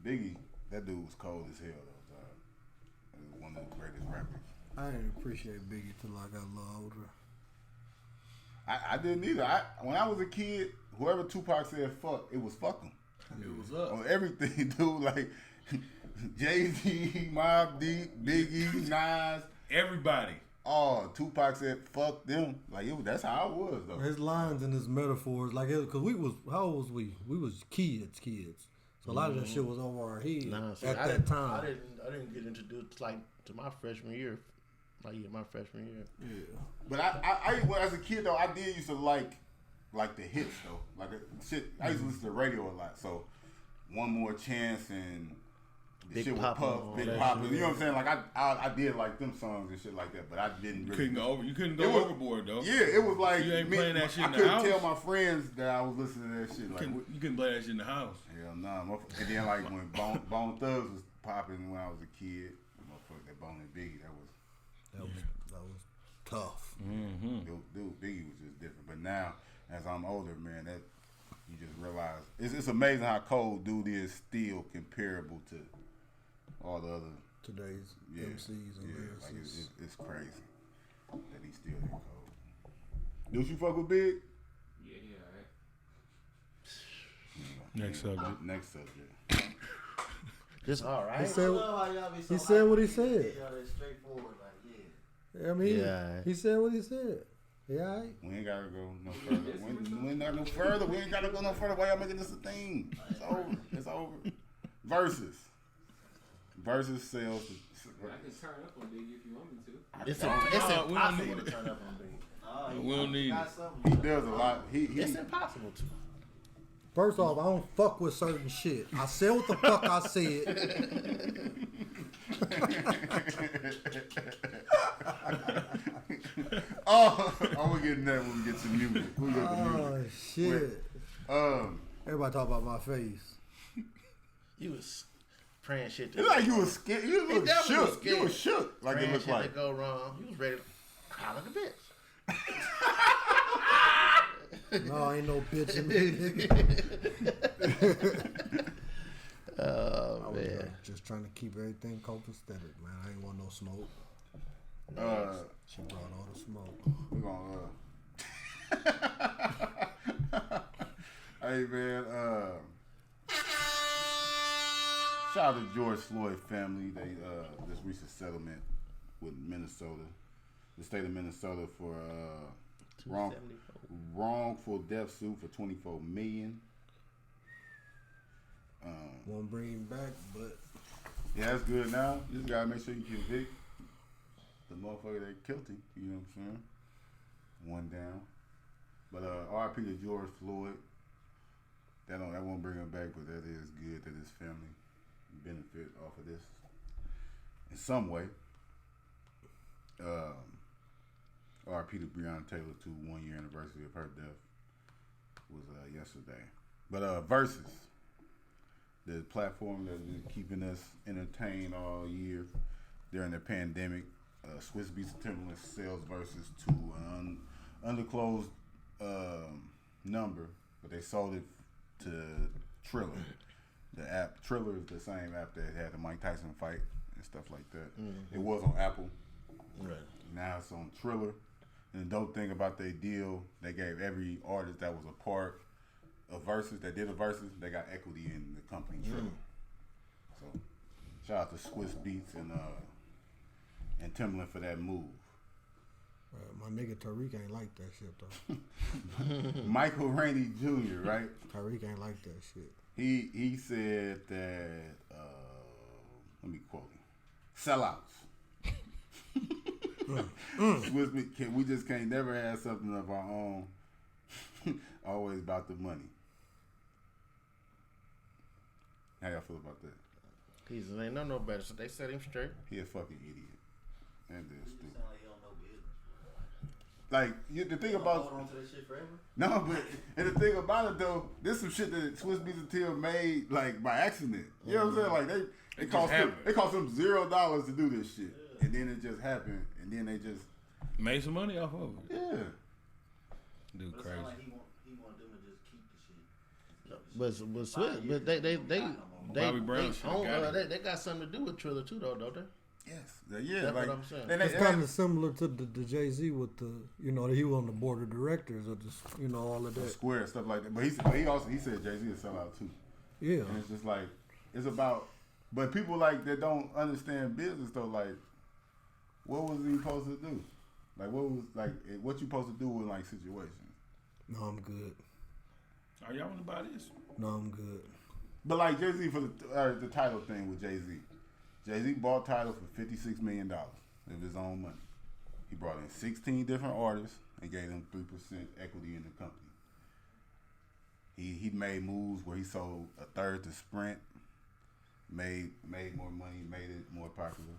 Speaker 3: Biggie. That dude was cold as hell, though. He was one of the greatest rappers.
Speaker 4: I didn't appreciate Biggie till I got a little older.
Speaker 3: I didn't either. When I was a kid, whoever Tupac said fuck, it was fuck him.
Speaker 2: It was up.
Speaker 3: On everything, dude. Like Jay-Z, Mobb Deep, Biggie, Nas.
Speaker 2: Everybody.
Speaker 3: Oh, Tupac said fuck them. Like that's how I was, though.
Speaker 4: His lines and his metaphors, like, because how old was we? We was kids. So a lot of that shit was over our head at that time.
Speaker 1: I didn't get introduced like to my freshman year. My freshman year.
Speaker 3: Yeah. But I as a kid though, I did used to like the hits though. Like shit, I used to listen to the radio a lot. So One More Chance and the
Speaker 1: Big
Speaker 3: shit with
Speaker 1: Papa,
Speaker 3: Puff, Big Papa. You know what I'm saying? Like I did like them songs and shit like that, but I didn't really.
Speaker 2: You couldn't go overboard though.
Speaker 3: Yeah, it was like
Speaker 2: you ain't playing that shit in the house.
Speaker 3: I couldn't tell my friends that I was listening to that shit. Like
Speaker 2: You couldn't play that shit in the house.
Speaker 3: Hell nah. And then like when Bone Thugs was popping when I was a kid, motherfucker, that Bone and Biggie, that was
Speaker 4: tough.
Speaker 2: Mm-hmm.
Speaker 3: Dude, Biggie was just different. But now, as I'm older, man, that you just realize it's amazing how cold dude is still comparable to all the other
Speaker 4: today's MCs and lyricists.
Speaker 3: Like it's crazy that he's still that cold. Dude, you fuck with Big?
Speaker 7: Yeah,
Speaker 2: Next subject.
Speaker 3: Next subject.
Speaker 1: Just all right.
Speaker 4: He
Speaker 6: I
Speaker 4: said,
Speaker 6: love how y'all be so
Speaker 4: he said what he
Speaker 6: hyped.
Speaker 4: said.
Speaker 6: Y'all that straightforward, like, yeah.
Speaker 4: I mean,
Speaker 1: Yeah.
Speaker 4: he said what he said. Yeah, all right.
Speaker 3: We ain't gotta go no further. We ain't gotta go further. We ain't gotta go no further. Why y'all making this a thing? It's over. It's over. Versus sales.
Speaker 7: I can turn up on Biggie if you want me to.
Speaker 1: It's
Speaker 2: we don't
Speaker 1: impossible
Speaker 2: need
Speaker 1: to
Speaker 2: it.
Speaker 1: turn up on Biggie.
Speaker 2: We don't need
Speaker 6: got
Speaker 2: it.
Speaker 6: something.
Speaker 3: He does a lot.
Speaker 1: It's impossible to.
Speaker 4: First off, I don't fuck with certain shit. I said what the fuck I said.
Speaker 3: We're getting that when we get to music. We get to music.
Speaker 4: Shit. Everybody talk about my face.
Speaker 1: You was praying shit.
Speaker 3: It's like you was scared. You
Speaker 1: He
Speaker 3: look
Speaker 1: definitely was
Speaker 3: shook.
Speaker 1: scared.
Speaker 3: You was shook. Like
Speaker 1: Praying
Speaker 3: it looked
Speaker 1: shit
Speaker 3: like.
Speaker 1: to go wrong. He was ready to cry like a bitch.
Speaker 4: No, ain't no bitch in me.
Speaker 1: Oh
Speaker 4: I was
Speaker 1: man.
Speaker 4: just trying to keep everything copacetic, man. I ain't want no smoke. She brought all the smoke.
Speaker 3: We're gonna. Hey man. Shout out to George Floyd family. They just reached a settlement with Minnesota, the state of Minnesota, for wrongful death suit for $24 million.
Speaker 4: Won't bring him back, but
Speaker 3: Yeah, that's good now. You just gotta make sure you convict the motherfucker that killed him. You know what I'm saying? One down. But RIP to George Floyd. That won't bring him back, but that is good that his family benefit off of this in some way. RIP to Breonna Taylor, 1 year anniversary of her death was yesterday. But Versus, the platform that's been keeping us entertained all year during the pandemic. Swiss Beats and Timberland sells Versus to an undisclosed number, but they sold it to Triller. The app Triller is the same app that had the Mike Tyson fight and stuff like that. Mm-hmm. It was on Apple. Right. Now it's on Triller. And the dope thing about their deal, they gave every artist that was a part of Versus, that did a Versus, they got equity in the company Triller. So shout out to Swiss Beats and Timberland for that move.
Speaker 4: my nigga Tariq ain't like that shit though.
Speaker 3: Michael Rainey Jr., right?
Speaker 4: Tariq ain't like that shit.
Speaker 3: He said that let me quote him: sellouts. Swiss Beats, we just can't never have something of our own. Always about the money. How y'all feel about that?
Speaker 1: He said, ain't no better, so they set him straight.
Speaker 3: He a fucking idiot. And they're stupid.
Speaker 6: Sound like he don't know business.
Speaker 3: Like the thing about
Speaker 6: Hold on to that shit forever.
Speaker 3: no, but and the thing about it though, this some shit that Swiss Beats and Till made like by accident. You know what I'm saying? Like it cost them $0 to do this shit, and then it just happened, and then they just
Speaker 2: made some money off of it.
Speaker 3: yeah.
Speaker 6: But
Speaker 2: Dude,
Speaker 6: it
Speaker 2: crazy.
Speaker 6: sound like he want them to just keep the shit.
Speaker 1: But Swiss, but they
Speaker 2: Bobby Brown should've
Speaker 1: own,
Speaker 2: got it.
Speaker 1: they got something to do with Triller too, though, don't they?
Speaker 3: Yes, yeah,
Speaker 1: That's
Speaker 3: like
Speaker 1: what I'm saying.
Speaker 3: and
Speaker 4: It's kind of similar to the Jay-Z with the, he was on the board of directors of this, all of that.
Speaker 3: Square stuff like that. But he said Jay-Z is sellout too.
Speaker 4: Yeah.
Speaker 3: And it's just like it's about, but people like that don't understand business though. Like, what was he supposed to do? Like, what you supposed to do in like situations?
Speaker 4: No, I'm good.
Speaker 2: Are y'all want to buy this?
Speaker 4: No, I'm good.
Speaker 3: But like Jay-Z for the title thing with Jay-Z. Jay-Z bought title for $56 million of his own money. He brought in 16 different artists and gave them 3% equity in the company. He made moves where he sold a third to Sprint, made more money, made it more popular.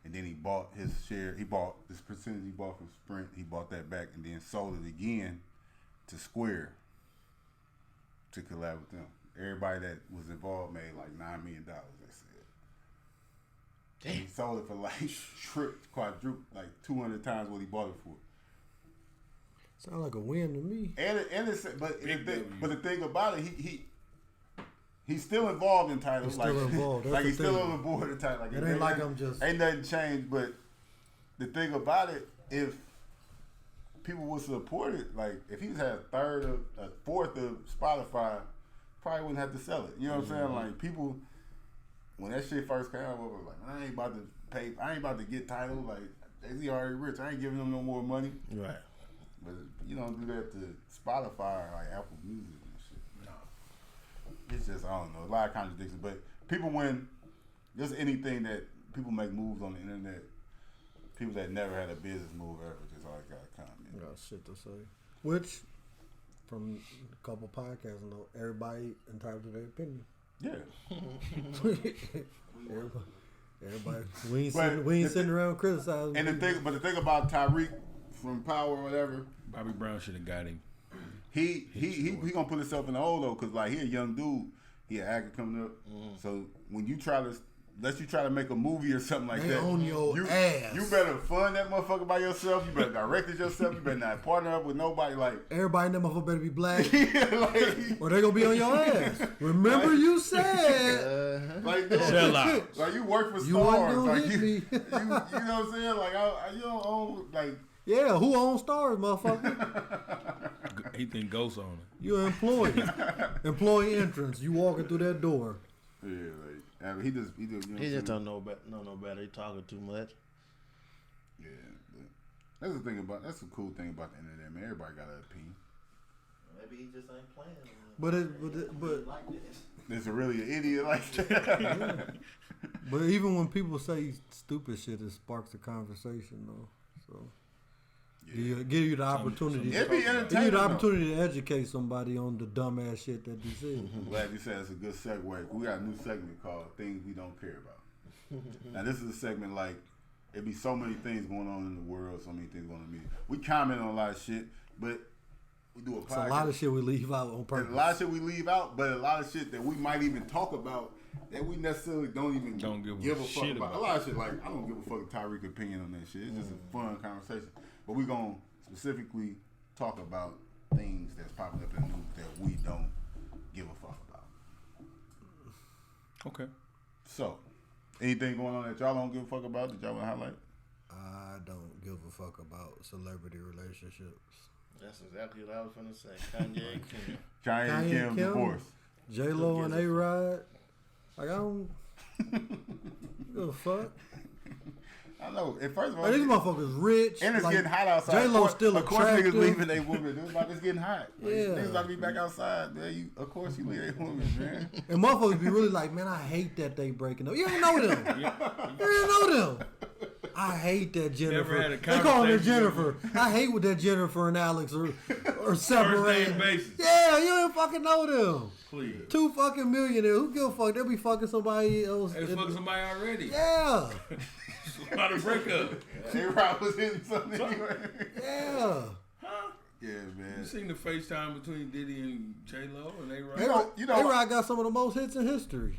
Speaker 3: And then he bought his share. He bought this percentage he bought from Sprint. He bought that back and then sold it again to Square to collab with them. Everybody that was involved made like $9 million. They said. Damn. He sold it for like quadruple, like 200 times what he bought it for.
Speaker 4: Sound like a win to me.
Speaker 3: But the thing about it, he's still involved in titles.
Speaker 4: He's still involved. That's
Speaker 3: Like
Speaker 4: the
Speaker 3: he's still
Speaker 4: thing.
Speaker 3: on the board of titles. Like
Speaker 4: It ain't like I'm just.
Speaker 3: Ain't nothing changed. But the thing about it, if people would support it, like if he just had a fourth of Spotify, probably wouldn't have to sell it. You know what I'm saying? Like people, when that shit first came out, we were like, I ain't about to pay. I ain't about to get titles. Like Jay-Z already rich. I ain't giving him no more money.
Speaker 1: Right.
Speaker 3: But you don't do that to Spotify or like Apple Music and shit. No. It's just, I don't know, a lot of contradictions. But people, when just anything that people make moves on the internet, people that never had a business move ever just always got a comment.
Speaker 4: Got shit to say. Which, from a couple podcasts, everybody entitled to their opinion.
Speaker 3: Yeah.
Speaker 4: Everybody. We ain't sitting around criticizing.
Speaker 3: And the thing about Tyreek from Power or whatever,
Speaker 2: Bobby Brown should have got him.
Speaker 3: he gonna put himself in the hole though, cause like he a young dude. he an actor coming up. So when you try to, unless you try to make a movie or something like
Speaker 4: They
Speaker 3: that,
Speaker 4: on your ass.
Speaker 3: You better fund that motherfucker by yourself. You better direct it yourself. You better not partner up with nobody. Like
Speaker 4: Everybody in that motherfucker better be black,
Speaker 3: like,
Speaker 4: or they gonna be on your ass. Remember you said.
Speaker 3: like, dude,
Speaker 2: Sell out.
Speaker 3: like you work for
Speaker 4: You wasn't
Speaker 3: stars.
Speaker 4: gonna
Speaker 3: Like
Speaker 4: hit
Speaker 3: you
Speaker 4: me.
Speaker 3: know what I'm saying? Like you don't own like.
Speaker 4: Yeah, who owns stars, motherfucker?
Speaker 2: He think Ghost on it.
Speaker 4: You an employee. Employee entrance. You walking through that door.
Speaker 3: Yeah, like I mean, he just you know what
Speaker 1: He
Speaker 3: I'm
Speaker 1: just
Speaker 3: saying?
Speaker 1: don't know better. He talking too much.
Speaker 3: Yeah, but that's the thing about that's the cool thing about the internet, man. Everybody got an opinion.
Speaker 6: Maybe he just ain't playing.
Speaker 4: But
Speaker 6: Like this.
Speaker 3: There's a really an idiot like that.
Speaker 4: but even when people say stupid shit, it sparks a conversation though. So give you the opportunity.
Speaker 3: It'd be
Speaker 4: Give you
Speaker 3: entertaining.
Speaker 4: the
Speaker 3: though.
Speaker 4: opportunity to educate somebody on the dumbass shit that you said.
Speaker 3: I'm glad you said it's a good segue. We got a new segment called Things We Don't Care About. Now this is a segment like it be so many things going on in the world, so many things going on in the media. We comment on a lot of shit, but we do a
Speaker 4: It's
Speaker 3: podcast.
Speaker 4: a lot of shit we leave out on
Speaker 3: There's
Speaker 4: purpose.
Speaker 3: a lot of shit we leave out, but a lot of shit that we might even talk about that we necessarily don't even give a fuck
Speaker 2: shit
Speaker 3: about.
Speaker 2: about.
Speaker 3: A lot of shit like I don't give a fuck Tyreek's opinion on that shit. It's just a fun conversation. But we gonna specifically talk about things that's popping up in the news that we don't give a fuck about.
Speaker 2: Okay.
Speaker 3: So, anything going on that y'all don't give a fuck about that y'all want to highlight?
Speaker 4: I don't give a fuck about celebrity relationships.
Speaker 1: That's exactly what I was gonna say. Kanye and Kim.
Speaker 3: Kanye and Kim divorce.
Speaker 4: J-Lo and A-Rod. Like, I don't give a fuck.
Speaker 3: I know. And first of all,
Speaker 4: Like, these motherfuckers rich.
Speaker 3: and it's
Speaker 4: like,
Speaker 3: getting hot outside.
Speaker 4: J-Lo's still
Speaker 3: of course,
Speaker 4: attractive.
Speaker 3: niggas leaving their women. It's getting hot. Like,
Speaker 4: Yeah.
Speaker 3: Niggas about to be back outside, man. Of course, you leave their women, man.
Speaker 4: And motherfuckers be really like, man, I hate that they breaking up. You don't know them. You don't know them. I hate that Jennifer.
Speaker 2: Never had a
Speaker 4: They call her
Speaker 2: conversation
Speaker 4: Jennifer. I hate with that Jennifer and Alex are separated.
Speaker 2: First name basis.
Speaker 4: Yeah, you don't fucking know them.
Speaker 2: Please.
Speaker 4: 2 fucking millionaires. Who give a fuck? They'll be fucking somebody else.
Speaker 2: They was fucking somebody already.
Speaker 4: Yeah.
Speaker 2: How to break up.
Speaker 3: A-Rod was hitting something anyway.
Speaker 4: Yeah.
Speaker 3: Yeah, man.
Speaker 2: You seen the FaceTime between Diddy and J-Lo and A-Rod?
Speaker 3: You know
Speaker 4: A-Rod got some of the most hits in history.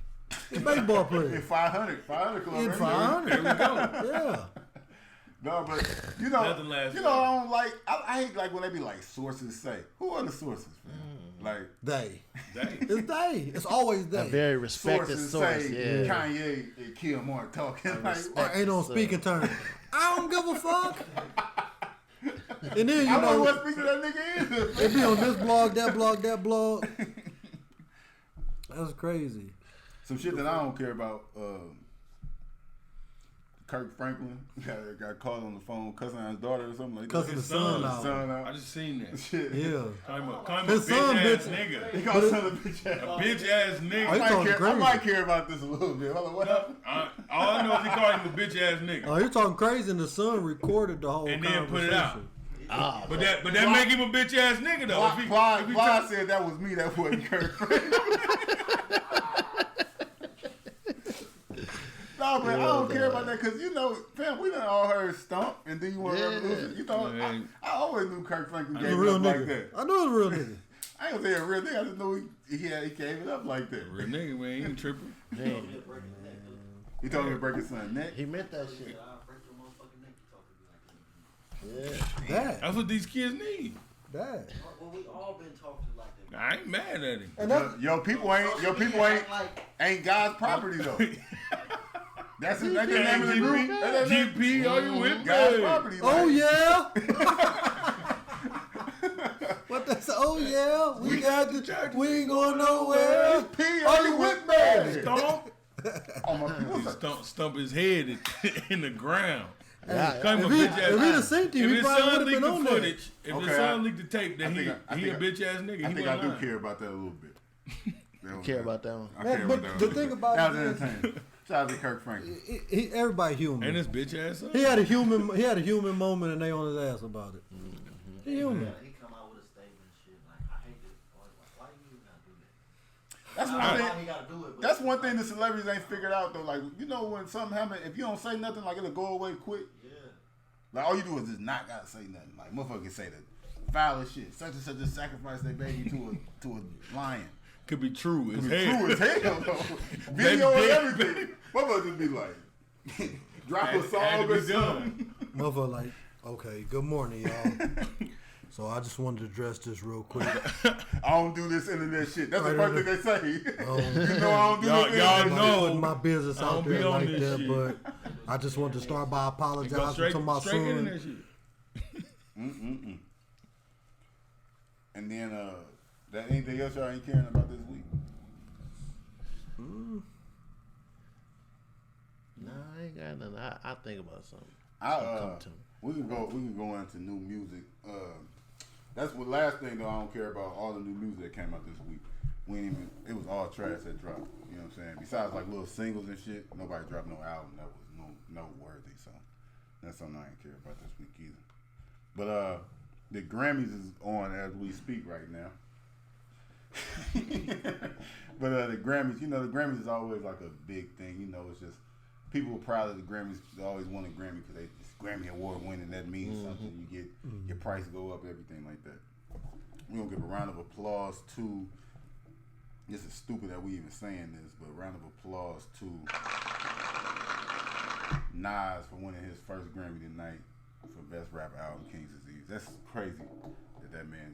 Speaker 4: The baseball
Speaker 3: in
Speaker 4: player.
Speaker 3: 500 club.
Speaker 4: In
Speaker 3: right?
Speaker 4: 500.
Speaker 2: There we go.
Speaker 4: Yeah.
Speaker 3: No, but you know,
Speaker 2: Nothing lasts
Speaker 3: I don't like. I hate like when they be like sources say. Who are the sources, man? Like
Speaker 4: They.
Speaker 2: Dang.
Speaker 4: It's they. It's always
Speaker 1: A
Speaker 4: they.
Speaker 1: very respected
Speaker 3: sources
Speaker 1: source.
Speaker 3: say
Speaker 1: Yeah.
Speaker 3: Kanye and Kim aren't talking. Like,
Speaker 4: Or ain't on speaking terms. I don't give a fuck. And then,
Speaker 3: I
Speaker 4: you
Speaker 3: don't know
Speaker 4: know,
Speaker 3: what speaker that nigga is.
Speaker 4: it be on this blog, that blog, that blog. That's crazy.
Speaker 3: Some shit that I don't care about. Kirk Franklin got caught on the phone cussing out his daughter or something like that.
Speaker 4: Cussing the son out.
Speaker 3: Son
Speaker 2: I
Speaker 3: out.
Speaker 2: just seen that.
Speaker 3: Shit.
Speaker 4: Yeah.
Speaker 2: Call him a
Speaker 4: His son,
Speaker 2: bitch ass
Speaker 4: bitch.
Speaker 2: nigga.
Speaker 3: He called son a bitch ass.
Speaker 2: A bitch ass
Speaker 4: Oh,
Speaker 2: nigga.
Speaker 4: you
Speaker 3: I
Speaker 4: talking crazy.
Speaker 3: might care about this a little bit. Hold on, what happened?
Speaker 2: All I know is he called him a bitch ass nigga.
Speaker 4: Oh, you're talking crazy, and the son recorded the whole
Speaker 2: And then put it out.
Speaker 1: Ah,
Speaker 2: But that make him a bitch ass nigga though. If he
Speaker 3: Clyde said that was me. That wasn't Kirk Franklin. No, man, I don't care about that because, you know, fam, we done all heard Stump and then you want
Speaker 1: Yeah.
Speaker 3: Revolution. You know,
Speaker 2: Man.
Speaker 3: I always knew Kirk Franklin
Speaker 4: He's
Speaker 3: gave
Speaker 4: a
Speaker 3: it
Speaker 4: real
Speaker 3: up
Speaker 4: nigga.
Speaker 3: like that.
Speaker 4: I knew it was a real nigga.
Speaker 3: I ain't gonna say a real nigga. I just know he gave it up like that.
Speaker 2: Real nigga, man, he ain't tripping.
Speaker 1: man.
Speaker 3: He told me to break his son's neck.
Speaker 1: He meant that shit.
Speaker 6: I'll break your motherfucking neck. You talking to me like that.
Speaker 1: Yeah.
Speaker 4: That.
Speaker 2: That's what these kids need.
Speaker 4: That.
Speaker 6: Well, we all been talking like that.
Speaker 2: I ain't mad at him.
Speaker 4: And that's,
Speaker 3: Your people ain't God's property though. That's the name of the group.
Speaker 2: GP, are you with
Speaker 3: God's
Speaker 2: me?
Speaker 3: property.
Speaker 4: oh,
Speaker 3: like.
Speaker 4: yeah. What that's, oh, yeah. We got the church. We ain't going nowhere.
Speaker 3: P, are you with me?
Speaker 2: Stomp,
Speaker 3: Oh my people.
Speaker 2: stump his head in the ground.
Speaker 1: Yeah.
Speaker 2: Call him a
Speaker 4: If he-
Speaker 2: bitch ass
Speaker 4: if he'd have
Speaker 2: nigga.
Speaker 4: seen him,
Speaker 2: If
Speaker 4: he
Speaker 2: his
Speaker 4: probably
Speaker 2: son
Speaker 4: would've
Speaker 2: leaked
Speaker 4: been
Speaker 2: the
Speaker 4: on there.
Speaker 2: footage, if
Speaker 3: Okay,
Speaker 2: his son leaked the tape, then
Speaker 3: I
Speaker 2: he
Speaker 3: think
Speaker 2: a bitch ass nigga.
Speaker 3: I
Speaker 2: He
Speaker 3: think I
Speaker 2: wasn't
Speaker 3: do
Speaker 2: lying.
Speaker 3: care about that a little bit.
Speaker 1: Care about that one.
Speaker 3: I
Speaker 4: Man,
Speaker 3: care
Speaker 4: but
Speaker 3: about that
Speaker 4: the
Speaker 3: a little
Speaker 4: thing
Speaker 3: bit.
Speaker 4: about
Speaker 3: that
Speaker 4: it
Speaker 3: was
Speaker 4: is-
Speaker 3: entertaining. Shout out to Kirk Franklin.
Speaker 4: Everybody human.
Speaker 2: And his bitch ass son.
Speaker 4: He had a human moment, and they on his ass about it. He human.
Speaker 6: Yeah, he come out with a statement and shit like, I hate this. Why do you gotta do that?
Speaker 3: That's
Speaker 6: I
Speaker 3: one
Speaker 6: don't know
Speaker 3: thing.
Speaker 6: why he gotta do it, but
Speaker 3: That's one thing the celebrities ain't figured out though. Like, you know, when something happen, if you don't say nothing, like it'll go away quick.
Speaker 6: yeah.
Speaker 3: Like all you do is just not gotta say nothing. Like motherfucker can say the foulest shit. Such and such just sacrificed their baby to a lion.
Speaker 2: Could be true as
Speaker 3: True
Speaker 2: hell.
Speaker 3: as hell, though. Video and everything. What must it be like? Drop a
Speaker 2: Had
Speaker 3: song
Speaker 2: to
Speaker 3: or
Speaker 2: be
Speaker 3: something.
Speaker 4: Motherfucker, like, okay, good morning, y'all. So I just wanted to address this real quick.
Speaker 3: I don't do this internet shit. That's the first thing they say. You know I don't do
Speaker 2: Y'all
Speaker 3: this internet
Speaker 2: know.
Speaker 4: Putting my business
Speaker 2: I
Speaker 4: out
Speaker 2: don't
Speaker 4: there
Speaker 2: be on
Speaker 4: like
Speaker 2: this
Speaker 4: that,
Speaker 2: shit.
Speaker 4: but I just wanted to start by
Speaker 2: Go
Speaker 4: apologizing to my
Speaker 2: straight internet
Speaker 4: son.
Speaker 2: shit.
Speaker 3: And then, that anything else y'all ain't caring about this week?
Speaker 1: Nah, I ain't got nothing. I think about something. Come to me.
Speaker 3: We can go into new music. That's what last thing though. I don't care about all the new music that came out this week. We ain't even. It was all trash that dropped. You know what I'm saying? Besides like little singles and shit, nobody dropped no album that was noteworthy. So that's something I ain't care about this week either. But the Grammys is on as we speak right now. But the Grammys, the Grammys is always like a big thing. It's just people are proud of the Grammys. They always want a Grammy because it's Grammy award winning. That means something. You get your price go up, everything like that. We're gonna give a round of applause to. This is stupid that we even saying this, but a round of applause to Nas for winning his first Grammy tonight for Best Rap Album, King's Disease. That's crazy that man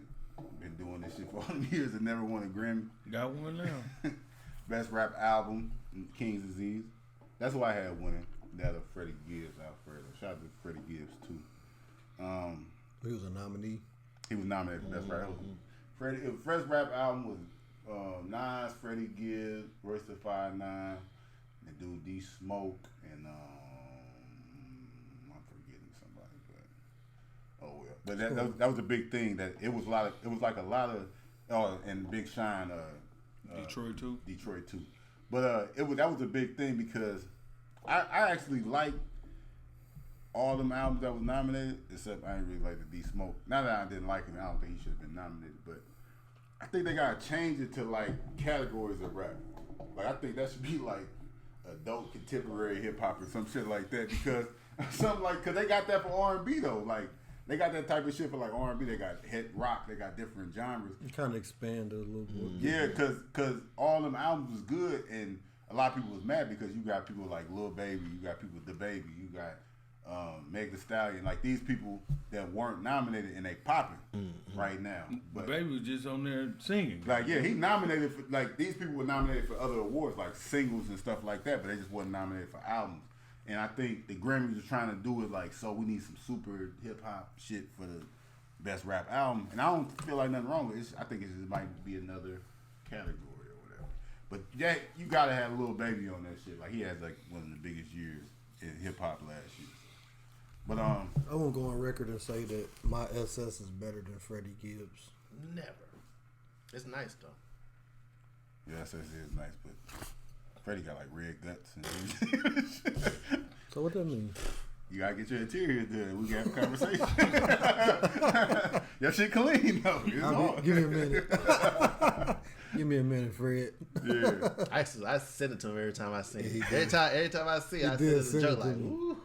Speaker 3: been doing this shit for all the years and never won a Grammy.
Speaker 2: Got one now.
Speaker 3: Best Rap Album, King's Disease. That's who I had winning. That of Freddie Gibbs, Alfredo. Shout out to Freddie Gibbs too.
Speaker 4: He was a nominee.
Speaker 3: He was nominated for Best Rap. Best Rap Album was Nas, Freddie Gibbs, Royce the 5'9", the dude D Smoke, and I'm forgetting somebody, but oh well. But that was a big thing. That it was like a lot of and Big Shine,
Speaker 2: Detroit too.
Speaker 3: But that was a big thing because I actually like all them albums that was nominated, except I didn't really like the D Smoke. Not that I didn't like him, I don't think he should have been nominated, but I think they gotta change it to like categories of rap. Like I think that should be like adult contemporary hip hop or some shit like that because cause they got that for R&B though. Like they got that type of shit for like R&B. They got hit rock. They got different genres.
Speaker 4: You kind of expanded a little bit.
Speaker 3: Yeah, cause all them albums was good and a lot of people was mad because you got people like Lil Baby, you got people The Baby, you got Meg Thee Stallion, like these people that weren't nominated and they popping right now. But
Speaker 2: Baby was just on there singing.
Speaker 3: like he nominated for like these people were nominated for other awards like singles and stuff like that, but they just wasn't nominated for albums. And I think the Grammys are trying to do it like so we need some super hip hop shit for the best rap album, and I don't feel like nothing wrong with it. I think it just might be another category or whatever. But yeah, you gotta have Lil Baby on that shit. Like he had like one of the biggest years in hip hop last year. But
Speaker 4: I won't go on record and say that my SS is better than Freddie Gibbs.
Speaker 1: Never. It's nice though.
Speaker 3: yeah, SS is nice, but Freddie got like red guts and
Speaker 4: So what that mean?
Speaker 3: you gotta get your interior done. We can have a conversation. Your shit clean though. It's hard.
Speaker 4: Give me a minute. Give me a minute, Fred.
Speaker 3: Yeah.
Speaker 1: I send it to him every time I see it.
Speaker 4: Yeah,
Speaker 1: Every time I see it, I
Speaker 4: did
Speaker 1: send it as a
Speaker 4: send
Speaker 1: joke
Speaker 4: it to
Speaker 1: like,
Speaker 4: me.
Speaker 1: ooh,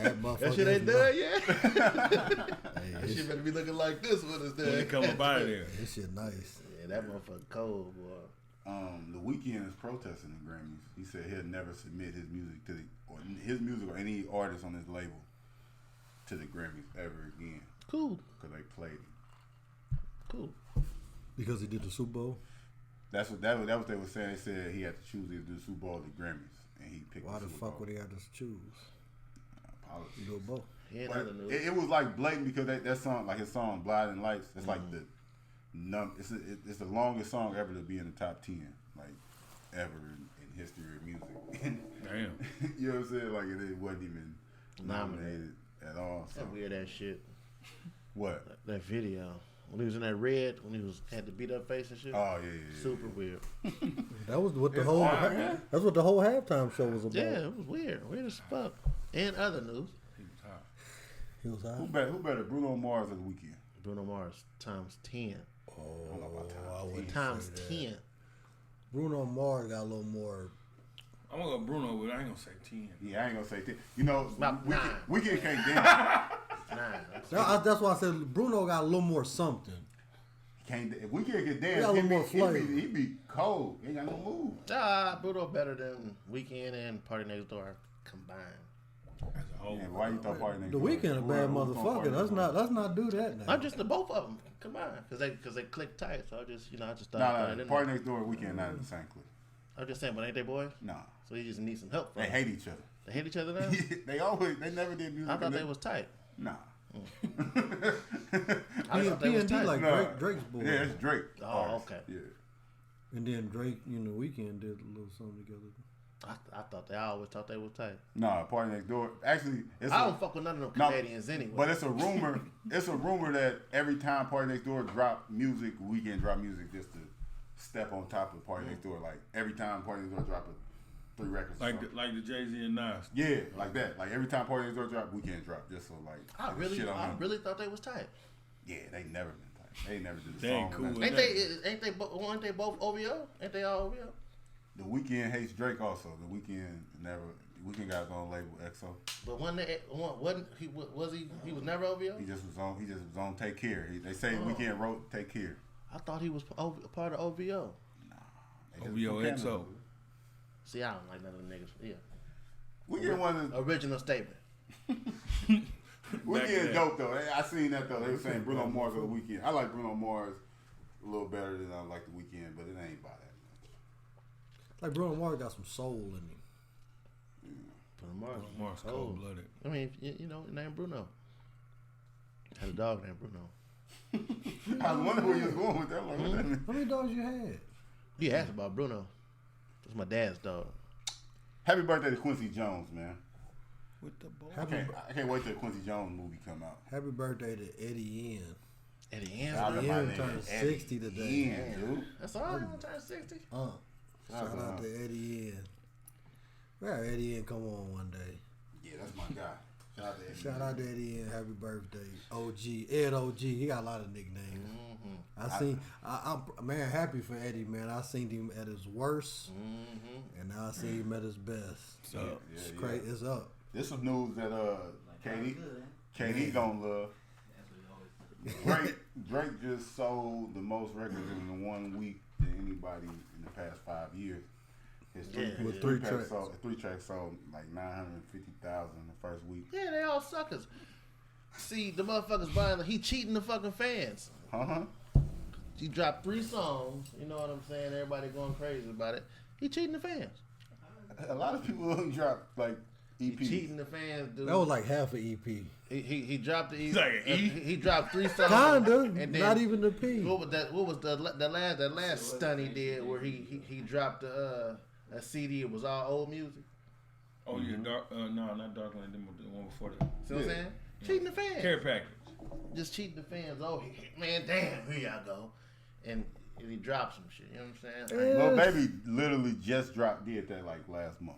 Speaker 4: That motherfucker.
Speaker 1: that shit ain't done yet.
Speaker 4: Hey,
Speaker 1: That shit better be looking like this when it's
Speaker 2: When they
Speaker 1: done.
Speaker 2: come up out of there.
Speaker 4: this shit nice.
Speaker 1: Yeah, that motherfucker cold, boy.
Speaker 3: The Weeknd is protesting the Grammys. He said he'll never submit his music or any artist on his label to the Grammys ever again
Speaker 1: Cool.
Speaker 3: because they played him.
Speaker 1: Cool.
Speaker 4: Because he did the Super Bowl.
Speaker 3: That was what they were saying. They said he had to choose either the Super Bowl or the Grammys, and he picked.
Speaker 4: Why the
Speaker 3: Super
Speaker 4: fuck
Speaker 3: Bowl.
Speaker 4: would he have to choose?
Speaker 3: Apologies.
Speaker 4: You do both.
Speaker 1: He ain't
Speaker 3: But
Speaker 1: nothing new.
Speaker 3: it was like blatant because that song, like his song "Blinding Lights," it's like it's the longest song ever to be in the top 10, like ever in history of music.
Speaker 2: Damn.
Speaker 3: You know what I'm saying? Like it wasn't even nominated at all. So
Speaker 1: That weird ass shit.
Speaker 3: what?
Speaker 1: That video. When he was in that red, when he had the beat up face and shit.
Speaker 3: Oh yeah.
Speaker 1: Super weird.
Speaker 4: That was what the
Speaker 3: It's
Speaker 4: whole.
Speaker 3: hard, man.
Speaker 4: That's what the whole halftime show was about.
Speaker 1: Yeah, it was weird. Weird as fuck. And other news.
Speaker 2: He was hot.
Speaker 4: He was hot.
Speaker 3: Who better, Bruno Mars or The Weeknd?
Speaker 1: Bruno Mars times 10.
Speaker 4: Oh,
Speaker 3: don't know about
Speaker 4: I wouldn't
Speaker 1: Times
Speaker 4: say that.
Speaker 1: 10.
Speaker 4: Bruno Mars got a little more.
Speaker 2: I'm gonna go Bruno, but I ain't gonna say 10.
Speaker 3: Yeah, I ain't gonna say 10. You know,
Speaker 1: About nine.
Speaker 3: Weeknd can't dance.
Speaker 1: 9.
Speaker 4: That's why I said Bruno got a little more something.
Speaker 3: He can't. If Weeknd can
Speaker 4: He got
Speaker 3: dance,
Speaker 4: a little more flavor.
Speaker 3: he be cold. He ain't got no move.
Speaker 1: Bruno better than Weeknd and Party Next Door combined.
Speaker 2: As a whole.
Speaker 3: Yeah, why you thought Party Next
Speaker 4: The
Speaker 3: Door?
Speaker 4: Weeknd a bad motherfucker. Let's not do that now.
Speaker 1: I'm just the both of them combined because they click tight. So I just thought.
Speaker 3: Nah, Party Next Door and Weeknd not in the same clique.
Speaker 1: I'm just saying, but ain't they boys?
Speaker 3: Nah,
Speaker 1: So you just need some help. From
Speaker 3: they
Speaker 1: them.
Speaker 3: hate each other.
Speaker 1: They hate each other now.
Speaker 3: They never did music.
Speaker 1: I thought they was tight.
Speaker 3: Nah.
Speaker 1: I thought they was
Speaker 4: P&D
Speaker 1: tight.
Speaker 4: like
Speaker 3: No.
Speaker 4: Drake's boy.
Speaker 3: Yeah, it's Drake.
Speaker 1: Oh,
Speaker 3: artist.
Speaker 1: okay.
Speaker 3: Yeah.
Speaker 4: And then Drake, Weeknd did a little something together.
Speaker 1: I thought I always thought they was tight.
Speaker 3: Nah, Party Next Door. Actually,
Speaker 1: I don't fuck with none of them
Speaker 3: No,
Speaker 1: Canadians anyway.
Speaker 3: But it's a rumor. It's a rumor that every time Party Next Door drop music, Weeknd drop music just to step on top of Party Next Door. Like every time Party Next Door drop 3 records. or something.
Speaker 2: Like the Jay-Z and Nas.
Speaker 3: Yeah, like that. Like every time Party Next Door drop, Weeknd drop just so like.
Speaker 1: I
Speaker 3: him.
Speaker 1: really thought they was tight.
Speaker 3: Yeah, they never been tight. They never did a
Speaker 2: They
Speaker 3: song.
Speaker 2: ain't cool
Speaker 3: with
Speaker 2: with
Speaker 3: that.
Speaker 1: Ain't they both OVO? Ain't they all OVO?
Speaker 3: The Weeknd hates Drake also. The Weeknd got his own label EXO.
Speaker 1: But wasn't he was never OVO?
Speaker 3: He just was on Take Care. They say Weeknd wrote Take Care.
Speaker 1: I thought he was part of OVO.
Speaker 3: They just
Speaker 2: OVO
Speaker 3: put cameras
Speaker 2: EXO.
Speaker 3: on it.
Speaker 1: See, I don't like none of the niggas. Yeah.
Speaker 3: Weeknd one of
Speaker 1: Original statement.
Speaker 3: Weeknd dope though. I seen that though. They were saying Bruno Mars on the Weeknd. I like Bruno Mars a little better than I like the Weeknd, but it ain't by that much.
Speaker 4: Like Bruno Mars got some soul in him.
Speaker 2: Mars cold-blooded.
Speaker 1: I mean, named Bruno. Had a dog named Bruno.
Speaker 3: I was wondering where you was going with that. Like, what that mean?
Speaker 4: How many dogs you had?
Speaker 1: You asked about Bruno. That's my dad's dog.
Speaker 3: Happy birthday to Quincy Jones, man.
Speaker 2: With the ball.
Speaker 3: I can't wait till the Quincy Jones movie come out.
Speaker 4: Happy birthday to Eddie N.
Speaker 1: Eddie N.
Speaker 3: Shout out
Speaker 4: Eddie
Speaker 3: my
Speaker 4: N
Speaker 3: nigga
Speaker 4: turned
Speaker 3: Eddie
Speaker 4: 60 today.
Speaker 3: N, dude.
Speaker 1: That's all. You want to turn 60?
Speaker 4: Shout out to Eddie N. Well, Eddie N come on one day.
Speaker 3: Yeah, that's my guy. Shout out to Eddie.
Speaker 4: Shout out to Eddie N. Happy birthday. OG. Ed OG. He got a lot of nicknames. I'm man, happy for Eddie, man. I seen him at his worst, and now I see him at his best.
Speaker 2: So,
Speaker 4: It's crazy. It's up.
Speaker 3: This was news that KD
Speaker 6: Good,
Speaker 3: KD gonna love.
Speaker 6: That's what he always
Speaker 3: Drake just sold the most records in 1 week than anybody in the past 5 years. His
Speaker 4: With three tracks.
Speaker 3: Three tracks sold like 950,000 the first week.
Speaker 1: Yeah, they all suckers. See, the motherfuckers buying. He cheating the fucking fans. He dropped 3 songs. You know what I'm saying? Everybody going crazy about it. He cheating the fans.
Speaker 3: A lot of people don't drop like
Speaker 1: He
Speaker 3: EPs.
Speaker 1: cheating the fans, dude.
Speaker 4: That was like half an EP.
Speaker 1: He dropped the
Speaker 2: He's like an E?
Speaker 1: he dropped 3 songs.
Speaker 4: Kinda.
Speaker 1: and then
Speaker 4: Not even the P.
Speaker 1: What was the last stunt he did where he dropped a CD? It was all old music.
Speaker 2: Oh yeah, no, not Darkland. The one before that.
Speaker 1: See what I'm saying? Cheating the fans.
Speaker 2: Care package.
Speaker 1: Just cheating the fans. Oh man, damn, here y'all go, and he dropped some shit. You know what I'm saying?
Speaker 3: Lil Baby literally just did that like last month.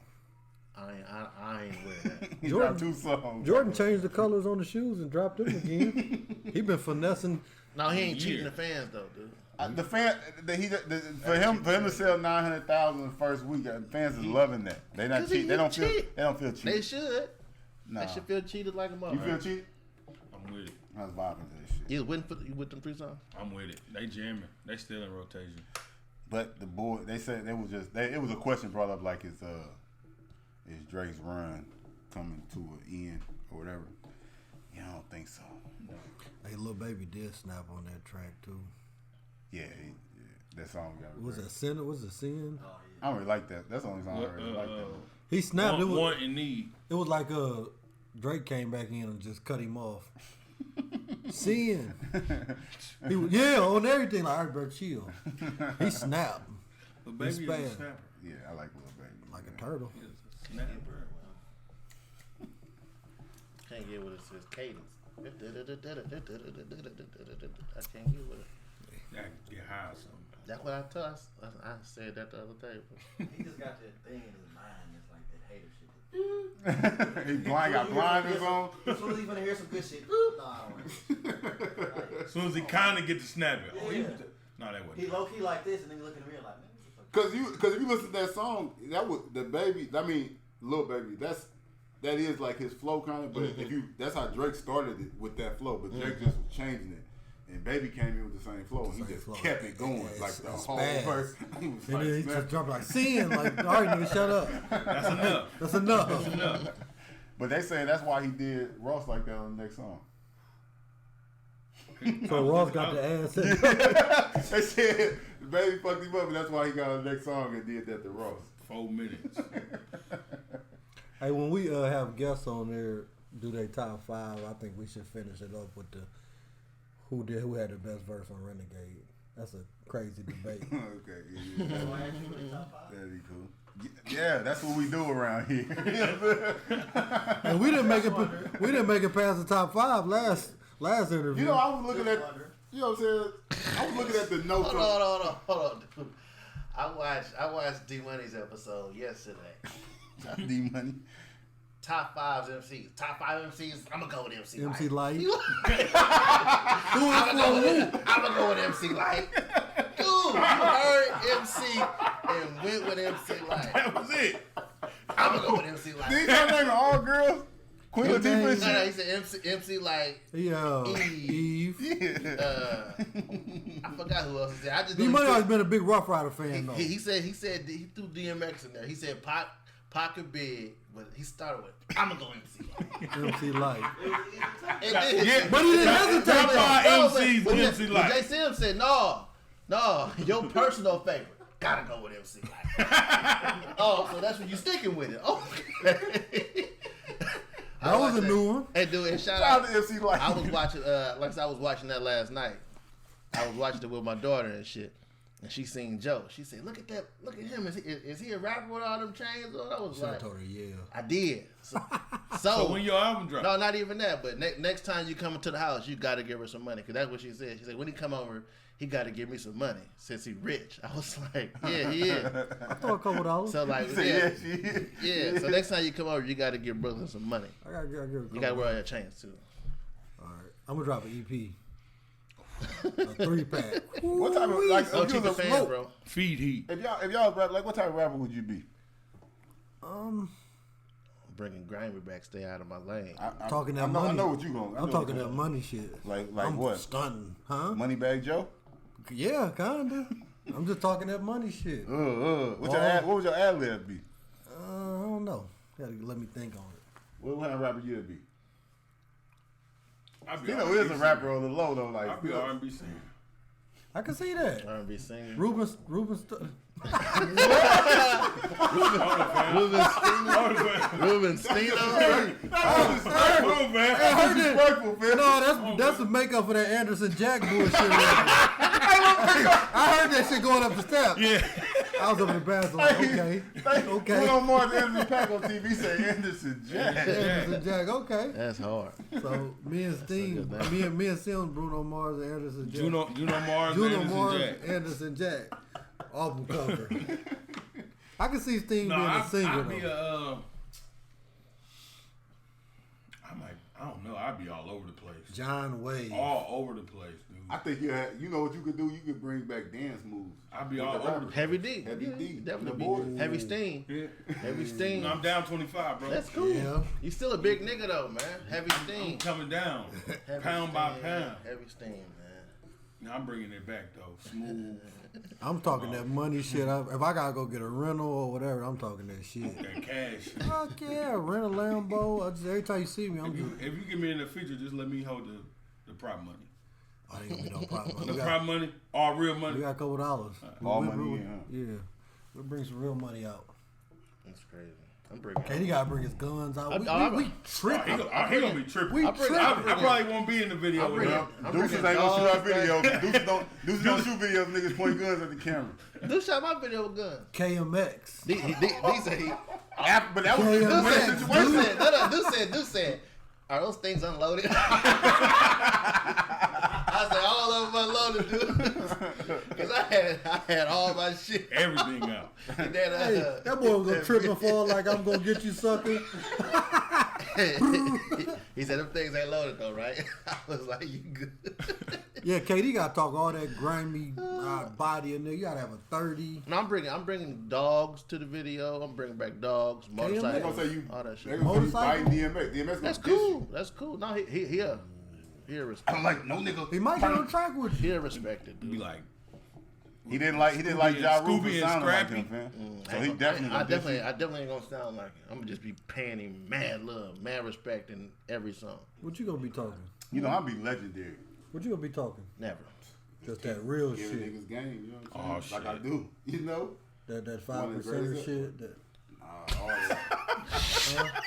Speaker 1: I ain't with that.
Speaker 3: He dropped 2 songs.
Speaker 4: Jordan changed the colors on the shoes and dropped them again. He been finessing.
Speaker 1: No, he ain't cheating the fans though, dude.
Speaker 3: The fan, for him to sell 900,000 the first week, the fans is loving that. They not
Speaker 1: 'Cause
Speaker 3: cheat.
Speaker 1: he
Speaker 3: They don't
Speaker 1: cheat.
Speaker 3: feel cheated.
Speaker 1: They should.
Speaker 3: Nah.
Speaker 1: They should feel cheated like a mother.
Speaker 3: You feel cheated?
Speaker 2: I'm with it.
Speaker 3: I was vibing to this shit.
Speaker 1: You with them 3 songs?
Speaker 2: I'm with it. They jamming. They still in rotation.
Speaker 3: But the boy, they said it was just it was a question brought up like is Drake's run coming to an end or whatever. Yeah, I don't think so.
Speaker 4: Hey, Lil Baby did snap on that track too.
Speaker 3: Yeah, that song got.
Speaker 4: Was that Sin? Was it Sin?
Speaker 3: I don't really like that. That's the only song I really like that.
Speaker 4: He snapped.
Speaker 2: Want and need.
Speaker 4: It was like Drake came back in and just cut him off. Sin. He was, on everything. Like, all right, bro, chill. He snapped.
Speaker 2: But Baby is a
Speaker 4: bad.
Speaker 2: snapper.
Speaker 3: Yeah, I like Lil Baby.
Speaker 4: Like a turtle.
Speaker 2: He is a snapper.
Speaker 1: Can't get with his cadence. I can't get with it.
Speaker 2: That get high or something.
Speaker 1: That's what I said that the other day. But
Speaker 6: He just got that thing in his mind that's like that hater shit.
Speaker 3: He got blinders on.
Speaker 6: As soon as he's gonna hear some good shit, nah,
Speaker 2: As soon as he kind of get to snapping. Oh,
Speaker 6: Yeah.
Speaker 2: No, that
Speaker 6: he
Speaker 2: wasn't.
Speaker 6: low key like this, and then he look in the mirror like, man, what the fuck?
Speaker 3: Cause if you listen to that song, that was the Baby. I mean, Lil Baby. That is like his flow kind of. But if you, that's how Drake started it with that flow. But Drake just was changing it, And Baby came in with the same flow, and he just kept it going like the whole verse. He was
Speaker 4: And
Speaker 3: like,
Speaker 4: then he just dropped like sin, like, all right, nigga, shut up.
Speaker 2: That's enough.
Speaker 4: That's enough.
Speaker 2: That's enough.
Speaker 3: But they saying that's why he did Ross like that on the next song.
Speaker 4: So Ross got the ass.
Speaker 3: They said Baby fucked him up, and that's why he got on the next song and did that to Ross.
Speaker 2: 4 minutes.
Speaker 4: Hey, when we have guests on there, do they top 5? I think we should finish it up with the who had the best verse on Renegade. That's a crazy debate.
Speaker 3: Okay, yeah. That'd be cool. Yeah, that's what we do around here.
Speaker 4: And we didn't make it past the top 5 last interview.
Speaker 3: You know, I was looking at, you know what I'm saying? I was looking at the notes.
Speaker 1: Hold on, dude. I watched D Money's episode yesterday.
Speaker 3: D Money.
Speaker 1: Top 5 MCs. Top 5 MCs. I'm gonna go with MC Light.
Speaker 4: MC Light.
Speaker 1: I'm gonna go with MC Light. Dude, you heard MC and went with MC Light.
Speaker 2: That was it.
Speaker 1: I'm gonna go with MC Light.
Speaker 3: These are naming all girls. Queen Latifah and
Speaker 1: No,
Speaker 3: shit.
Speaker 1: he said MC Light.
Speaker 4: Eve.
Speaker 1: I forgot who else he said. I just
Speaker 4: D
Speaker 1: know
Speaker 4: Money
Speaker 1: he
Speaker 4: always
Speaker 1: said,
Speaker 4: been a big Rough Rider fan though.
Speaker 1: he said he threw DMX in there. He said Pocket Big, but he started with I'm gonna go MC Light.
Speaker 4: MC Light.
Speaker 1: And then,
Speaker 2: Yeah,
Speaker 4: But he didn't hesitate.
Speaker 2: Top
Speaker 4: though.
Speaker 2: 5 MCs
Speaker 1: but
Speaker 2: with MC Light.
Speaker 1: J. Sims said no, your personal favorite. Gotta go with MC Light. Oh, so that's what you sticking with it. Okay.
Speaker 4: That was a new one.
Speaker 1: Hey, dude, and shout
Speaker 3: Shout
Speaker 1: out.
Speaker 3: out to MC Light.
Speaker 1: I was watching, like I said, I was watching that last night. I was watching it with my daughter and shit. And she seen Joe. She said, "Look at that! Look at him! Is he a rapper with all them chains on?" I was
Speaker 4: I
Speaker 1: like,
Speaker 4: told her, yeah.
Speaker 1: "I did." So
Speaker 2: So when your album drops?
Speaker 1: no, not even that. But next time you come into the house, you got to give her some money because that's what she said. She said, "When he come over, he got to give me some money since he rich." I was like, "Yeah, he is."
Speaker 4: I throw a couple dollars.
Speaker 1: So like,
Speaker 3: He said, yeah, she is.
Speaker 1: yeah. So next time you come over, you got to give Brooklyn some money.
Speaker 4: I gotta give a
Speaker 1: You
Speaker 4: couple
Speaker 1: got to wear all
Speaker 4: dollars.
Speaker 1: your chains too.
Speaker 4: All right. I'm gonna drop an EP. A 3-pack.
Speaker 3: What type of, like,
Speaker 1: Don't
Speaker 3: if you
Speaker 1: cheat the
Speaker 3: was a
Speaker 1: fans,
Speaker 3: smoke,
Speaker 1: bro.
Speaker 2: Feed heat.
Speaker 3: if y'all rap, like, what type of rapper would you be?
Speaker 1: Bringing grimy back, stay out of my lane.
Speaker 4: Talking that
Speaker 3: I know,
Speaker 4: money.
Speaker 3: I know what you going.
Speaker 4: I'm talking that money shit.
Speaker 3: Like
Speaker 4: I'm
Speaker 3: what?
Speaker 4: stunting, huh?
Speaker 3: Moneybag Joe.
Speaker 4: Yeah, kinda. I'm just talking that money shit.
Speaker 3: What would your ad lib be?
Speaker 4: I don't know. Gotta let me think on it.
Speaker 3: What kind of rapper you would be?
Speaker 2: I be
Speaker 3: You know, is a rapper on the low though. Like,
Speaker 2: I be R&B singer.
Speaker 4: I can see that.
Speaker 1: R&B singing.
Speaker 4: Ruben.
Speaker 1: Ruben Stino.
Speaker 3: I heard disrespectful, man.
Speaker 4: No, that's the makeup for that Anderson Jack bullshit. I heard that shit going up the steps.
Speaker 2: Yeah.
Speaker 4: I was over the bathroom like, okay.
Speaker 3: Went on Mars Anderson Pack on TV say Anderson Jack.
Speaker 4: Anderson Jack, okay.
Speaker 1: That's hard.
Speaker 4: So me and Steve, me and Sims, Bruno Mars, and Anderson Jack.
Speaker 2: Juno Mars,
Speaker 4: Juno
Speaker 2: Anderson
Speaker 4: Mars,
Speaker 2: Jack.
Speaker 4: Anderson Jack. Album cover. I can see Steve
Speaker 2: No,
Speaker 4: being a singer
Speaker 2: I'd be
Speaker 4: though.
Speaker 2: I don't know. I'd be all over the place.
Speaker 4: John Wayne.
Speaker 2: All over the place, dude.
Speaker 3: I think you know what you could do? You could bring back dance moves.
Speaker 2: I'd be
Speaker 3: With
Speaker 2: all
Speaker 3: the
Speaker 2: over the
Speaker 3: rappers.
Speaker 2: place.
Speaker 1: Heavy D.
Speaker 3: Heavy
Speaker 1: Yeah,
Speaker 3: D.
Speaker 1: definitely
Speaker 3: The boys.
Speaker 1: be. Heavy Steam.
Speaker 2: Yeah.
Speaker 1: Heavy Steam.
Speaker 2: No, I'm down 25, bro.
Speaker 1: That's cool.
Speaker 4: Yeah.
Speaker 1: You still a big nigga though, man. Heavy
Speaker 2: I'm
Speaker 1: Steam.
Speaker 2: coming down.
Speaker 1: Heavy
Speaker 2: Pound by
Speaker 1: Steam.
Speaker 2: pound.
Speaker 1: Heavy Steam, man.
Speaker 2: Now I'm bringing it back, though. Smooth.
Speaker 4: I'm talking that money shit. If I gotta go get a rental or whatever, I'm talking that shit.
Speaker 2: That cash.
Speaker 4: Fuck yeah, rent a Lambo. Every time you see me, I'm
Speaker 2: If
Speaker 4: just.
Speaker 2: you get me in the feature, just let me hold the prop money.
Speaker 4: I ain't gonna be no problem.
Speaker 2: The prop money, all real
Speaker 4: We
Speaker 2: money.
Speaker 4: got a couple dollars.
Speaker 3: All
Speaker 4: We-
Speaker 3: money
Speaker 4: we-
Speaker 3: in, huh?
Speaker 4: Yeah. We'll bring some real money out.
Speaker 1: That's crazy. I'm bringing.
Speaker 4: Katie gotta bring his guns out. We
Speaker 2: Oh,
Speaker 4: tripping.
Speaker 2: he gonna be tripping.
Speaker 4: We
Speaker 2: I
Speaker 4: tripping.
Speaker 2: probably won't be in the video with him.
Speaker 3: Deuces ain't gonna shoot our videos. Deuces don't shoot videos. Niggas point guns at the camera.
Speaker 1: Dude shot my video with guns.
Speaker 4: KMX.
Speaker 1: He said he.
Speaker 3: But that was
Speaker 4: Yeah,
Speaker 3: that
Speaker 4: man.
Speaker 3: situation.
Speaker 1: Dude said, are those things unloaded? I said, all of them unloaded, dude. Because I had all my shit.
Speaker 2: Everything out.
Speaker 1: And then,
Speaker 4: Hey, that boy was gonna trip and fall like I'm gonna get you, sucker.
Speaker 1: he said, them things ain't loaded though, right? I was like, you good.
Speaker 4: Yeah, KD gotta talk all that grimy body in there. You gotta have a 30.
Speaker 1: No, I'm bringing dogs to the video. I'm bringing back dogs,
Speaker 3: They
Speaker 1: motorcycles,
Speaker 3: gonna say you.
Speaker 1: all that
Speaker 3: They
Speaker 1: shit.
Speaker 3: gonna say you
Speaker 4: Motorcycle?
Speaker 3: fighting DMX. DMX gonna
Speaker 1: That's
Speaker 3: diss you.
Speaker 1: cool. That's cool. No, he He'll
Speaker 3: I
Speaker 1: respect.
Speaker 3: don't like no nigga.
Speaker 4: He might get on track with you.
Speaker 1: He'll respect it, dude.
Speaker 2: Be like,
Speaker 3: He didn't like Ja Rule for
Speaker 2: Scooby and
Speaker 3: sounding like
Speaker 2: Scrappy.
Speaker 3: him, fam. So
Speaker 1: I
Speaker 3: he
Speaker 1: ain't
Speaker 3: definitely
Speaker 1: gonna- I
Speaker 3: gonna diss
Speaker 1: definitely,
Speaker 3: you.
Speaker 1: I definitely ain't gonna sound like him. I'm gonna just be paying him mad love, mad respect in every song.
Speaker 4: What you gonna be talking?
Speaker 3: You know, I'll be legendary.
Speaker 4: What you gonna be talking?
Speaker 1: Never.
Speaker 4: Just that real
Speaker 3: Giving
Speaker 4: shit.
Speaker 3: niggas game, you know what I'm
Speaker 2: Oh,
Speaker 3: saying? Like I
Speaker 2: shit.
Speaker 3: do, you know?
Speaker 4: That
Speaker 3: One of
Speaker 4: 5%
Speaker 3: the
Speaker 4: of shit. That
Speaker 3: All that.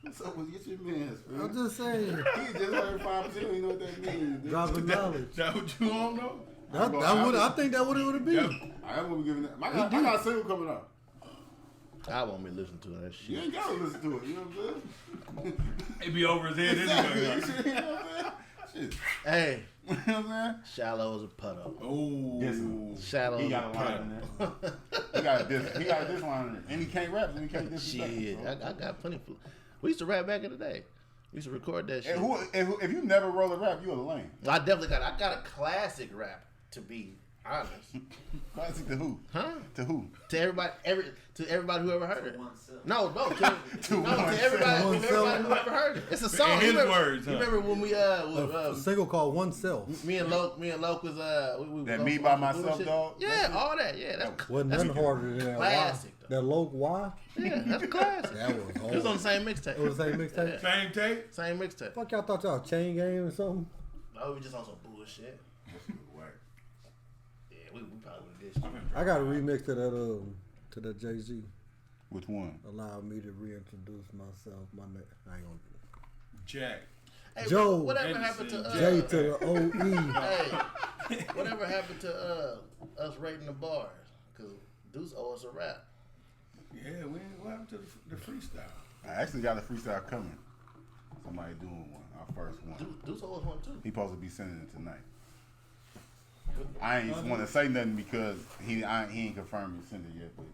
Speaker 3: What's up with get your mans, man?
Speaker 4: I'm just saying.
Speaker 3: He just heard 5%. You know what that means? Dude.
Speaker 4: Dropping knowledge.
Speaker 2: that what you don't know?
Speaker 4: I think that would it would be.
Speaker 3: I am gonna be giving that. I got a single coming up.
Speaker 1: I won't be listening to that
Speaker 3: You
Speaker 1: shit.
Speaker 3: ain't gotta listen to it. You know what I'm saying?
Speaker 2: It be over his head anyway.
Speaker 3: You know what I'm saying? Shit.
Speaker 1: Hey,
Speaker 3: You know what I'm saying?
Speaker 1: Shallow is a puddle.
Speaker 2: Oh,
Speaker 3: Listen.
Speaker 1: Shallow
Speaker 3: He
Speaker 1: is
Speaker 3: got
Speaker 1: a
Speaker 3: a line
Speaker 1: puddle.
Speaker 3: in there. He got this line in there. And he can't rap, so he can't disrespect.
Speaker 1: Shit,
Speaker 3: him, so.
Speaker 1: I got plenty. We used to rap back in the day. We used to record that shit.
Speaker 3: If you never roll a rap, you a lame.
Speaker 1: I definitely got. I got a classic rap to be honest.
Speaker 3: Classic to who?
Speaker 1: Huh?
Speaker 3: To who?
Speaker 1: To everybody, to everybody who ever heard it.
Speaker 6: oneself.
Speaker 1: No,
Speaker 3: To
Speaker 1: everybody
Speaker 4: oneself.
Speaker 1: who ever heard it. It's a song.
Speaker 2: In his
Speaker 1: You remember,
Speaker 2: words, huh?
Speaker 1: you remember when we
Speaker 4: A single called Oneself.
Speaker 1: me and Loke was we
Speaker 3: That
Speaker 1: was
Speaker 3: Me
Speaker 1: on
Speaker 3: by
Speaker 1: some
Speaker 3: Myself,
Speaker 1: bullshit.
Speaker 3: dog?
Speaker 1: Yeah,
Speaker 3: That shit?
Speaker 1: all that. Yeah, that's
Speaker 4: Wasn't
Speaker 1: that's
Speaker 4: nothing harder than that.
Speaker 1: classic,
Speaker 4: Why? That Loke why?
Speaker 1: Yeah, that's classic.
Speaker 4: That was
Speaker 1: It was on
Speaker 4: hard.
Speaker 1: the same mixtape.
Speaker 4: It was the same mixtape.
Speaker 2: Same tape.
Speaker 1: Same mixtape.
Speaker 4: Fuck y'all thought y'all chain game or something?
Speaker 1: Oh, we just on some bullshit. Yeah, we probably would have did shit.
Speaker 4: I got a remix to that Jay-Z.
Speaker 3: Which one?
Speaker 4: Allow me to reintroduce myself. My name. I ain't gonna.
Speaker 2: Jack.
Speaker 1: Hey,
Speaker 4: Joe.
Speaker 1: whatever happened to
Speaker 4: J to the OE.
Speaker 1: Hey, whatever happened to us rating the bars? Cause Deuce owe us a rap.
Speaker 2: Yeah, what happened to the freestyle?
Speaker 3: I actually got a freestyle coming. Somebody doing one. Our first one.
Speaker 1: Deuce owes one too.
Speaker 3: He supposed to be sending it tonight. I ain't want to say nothing because he ain't confirmed he sent it yet. But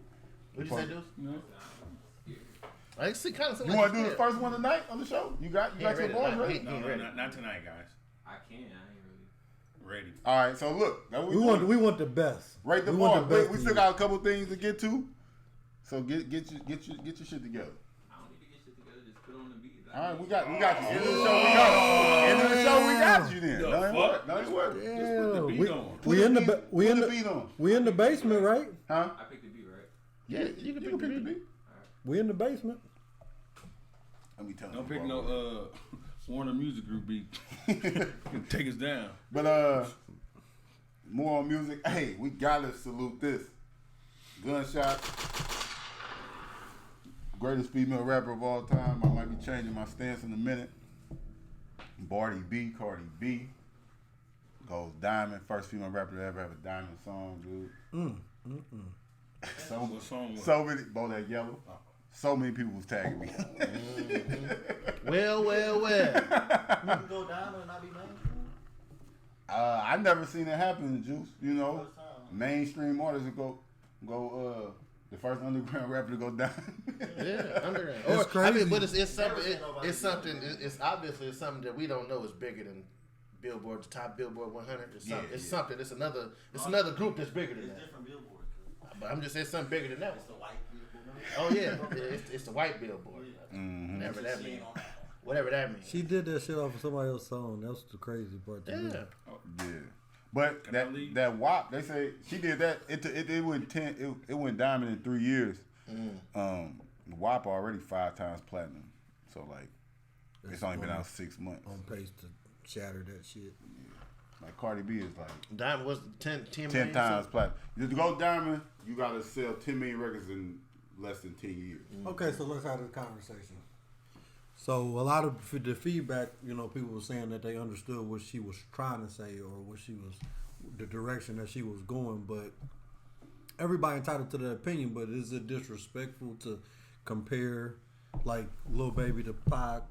Speaker 1: What'd you say, Deuce?
Speaker 2: No.
Speaker 1: I see kind of.
Speaker 3: you want to do the first one tonight on the show? You got your
Speaker 1: ready
Speaker 3: bars
Speaker 1: tonight.
Speaker 3: ready?
Speaker 2: No,
Speaker 1: ready.
Speaker 2: not tonight, guys.
Speaker 7: I can. I ain't really.
Speaker 2: Ready.
Speaker 3: All right. So look, that's what
Speaker 4: We want the best.
Speaker 3: rate the
Speaker 4: We
Speaker 3: bar.
Speaker 4: want the best
Speaker 3: We
Speaker 4: of
Speaker 3: still
Speaker 4: you.
Speaker 3: got a couple things to get to. So get your shit together.
Speaker 7: I don't need to get shit together. Just put on the beat.
Speaker 3: All right, we got you. End of the show, we got. End of the show, we got you then.
Speaker 2: The
Speaker 3: Don't
Speaker 2: fuck?
Speaker 3: Don't worry.
Speaker 4: Yeah,
Speaker 2: beat on.
Speaker 4: we in the
Speaker 3: Put the beat on.
Speaker 4: we in the basement, right?
Speaker 3: Huh?
Speaker 7: I picked the beat, right?
Speaker 1: Yeah, you can pick the beat.
Speaker 4: We in the basement.
Speaker 3: Let me tell you.
Speaker 2: Don't pick no Warner Music Group beat. Take us down.
Speaker 3: But more on music. Hey, we gotta salute this. Gunshot. Greatest female rapper of all time. I might be changing my stance in a minute. Cardi B. Goes diamond. First female rapper to ever have a diamond song, dude.
Speaker 2: What song was
Speaker 3: So many. Bodak Yellow. So many people was tagging me.
Speaker 1: Well.
Speaker 6: You can go down and not be mainstream.
Speaker 3: I never seen it happen, Juice. You know,
Speaker 6: First time.
Speaker 3: mainstream artists go the first underground rapper to go down.
Speaker 1: Yeah, underground.
Speaker 4: It's crazy.
Speaker 1: but it's something.
Speaker 6: Never seen nobody
Speaker 1: It's
Speaker 6: do
Speaker 1: something. It's obviously it's something that we don't know is bigger than Billboard, the top Billboard 100. It's something.
Speaker 3: Yeah,
Speaker 1: It's
Speaker 3: yeah.
Speaker 1: something. It's another group that's bigger than
Speaker 6: It's
Speaker 1: that.
Speaker 6: different billboard.
Speaker 1: But I'm just saying something bigger than that
Speaker 6: It's the
Speaker 1: one.
Speaker 6: white billboard.
Speaker 1: Oh yeah, it's the white Billboard. Whatever that means. Whatever that means.
Speaker 4: She did that shit off of somebody else's song. That's the crazy part. To me.
Speaker 1: Yeah.
Speaker 3: Yeah, but
Speaker 2: Can I leave?
Speaker 3: that WAP, they say she did that. It went it went diamond in 3 years. WAP already 5 times platinum, so like it's only been out 6 months.
Speaker 4: On pace to shatter that shit.
Speaker 3: Like Cardi B is like
Speaker 1: Diamond was 10
Speaker 3: 10
Speaker 1: million,
Speaker 3: times
Speaker 1: so-
Speaker 3: platinum. To go diamond, you gotta sell 10 million records in less than 10 years.
Speaker 4: Okay, so let's have this conversation. So a lot of the feedback, people were saying that they understood what she was trying to say or what she was, the direction that she was going. But everybody entitled to their opinion. But is it disrespectful to compare like Lil Baby to Pac,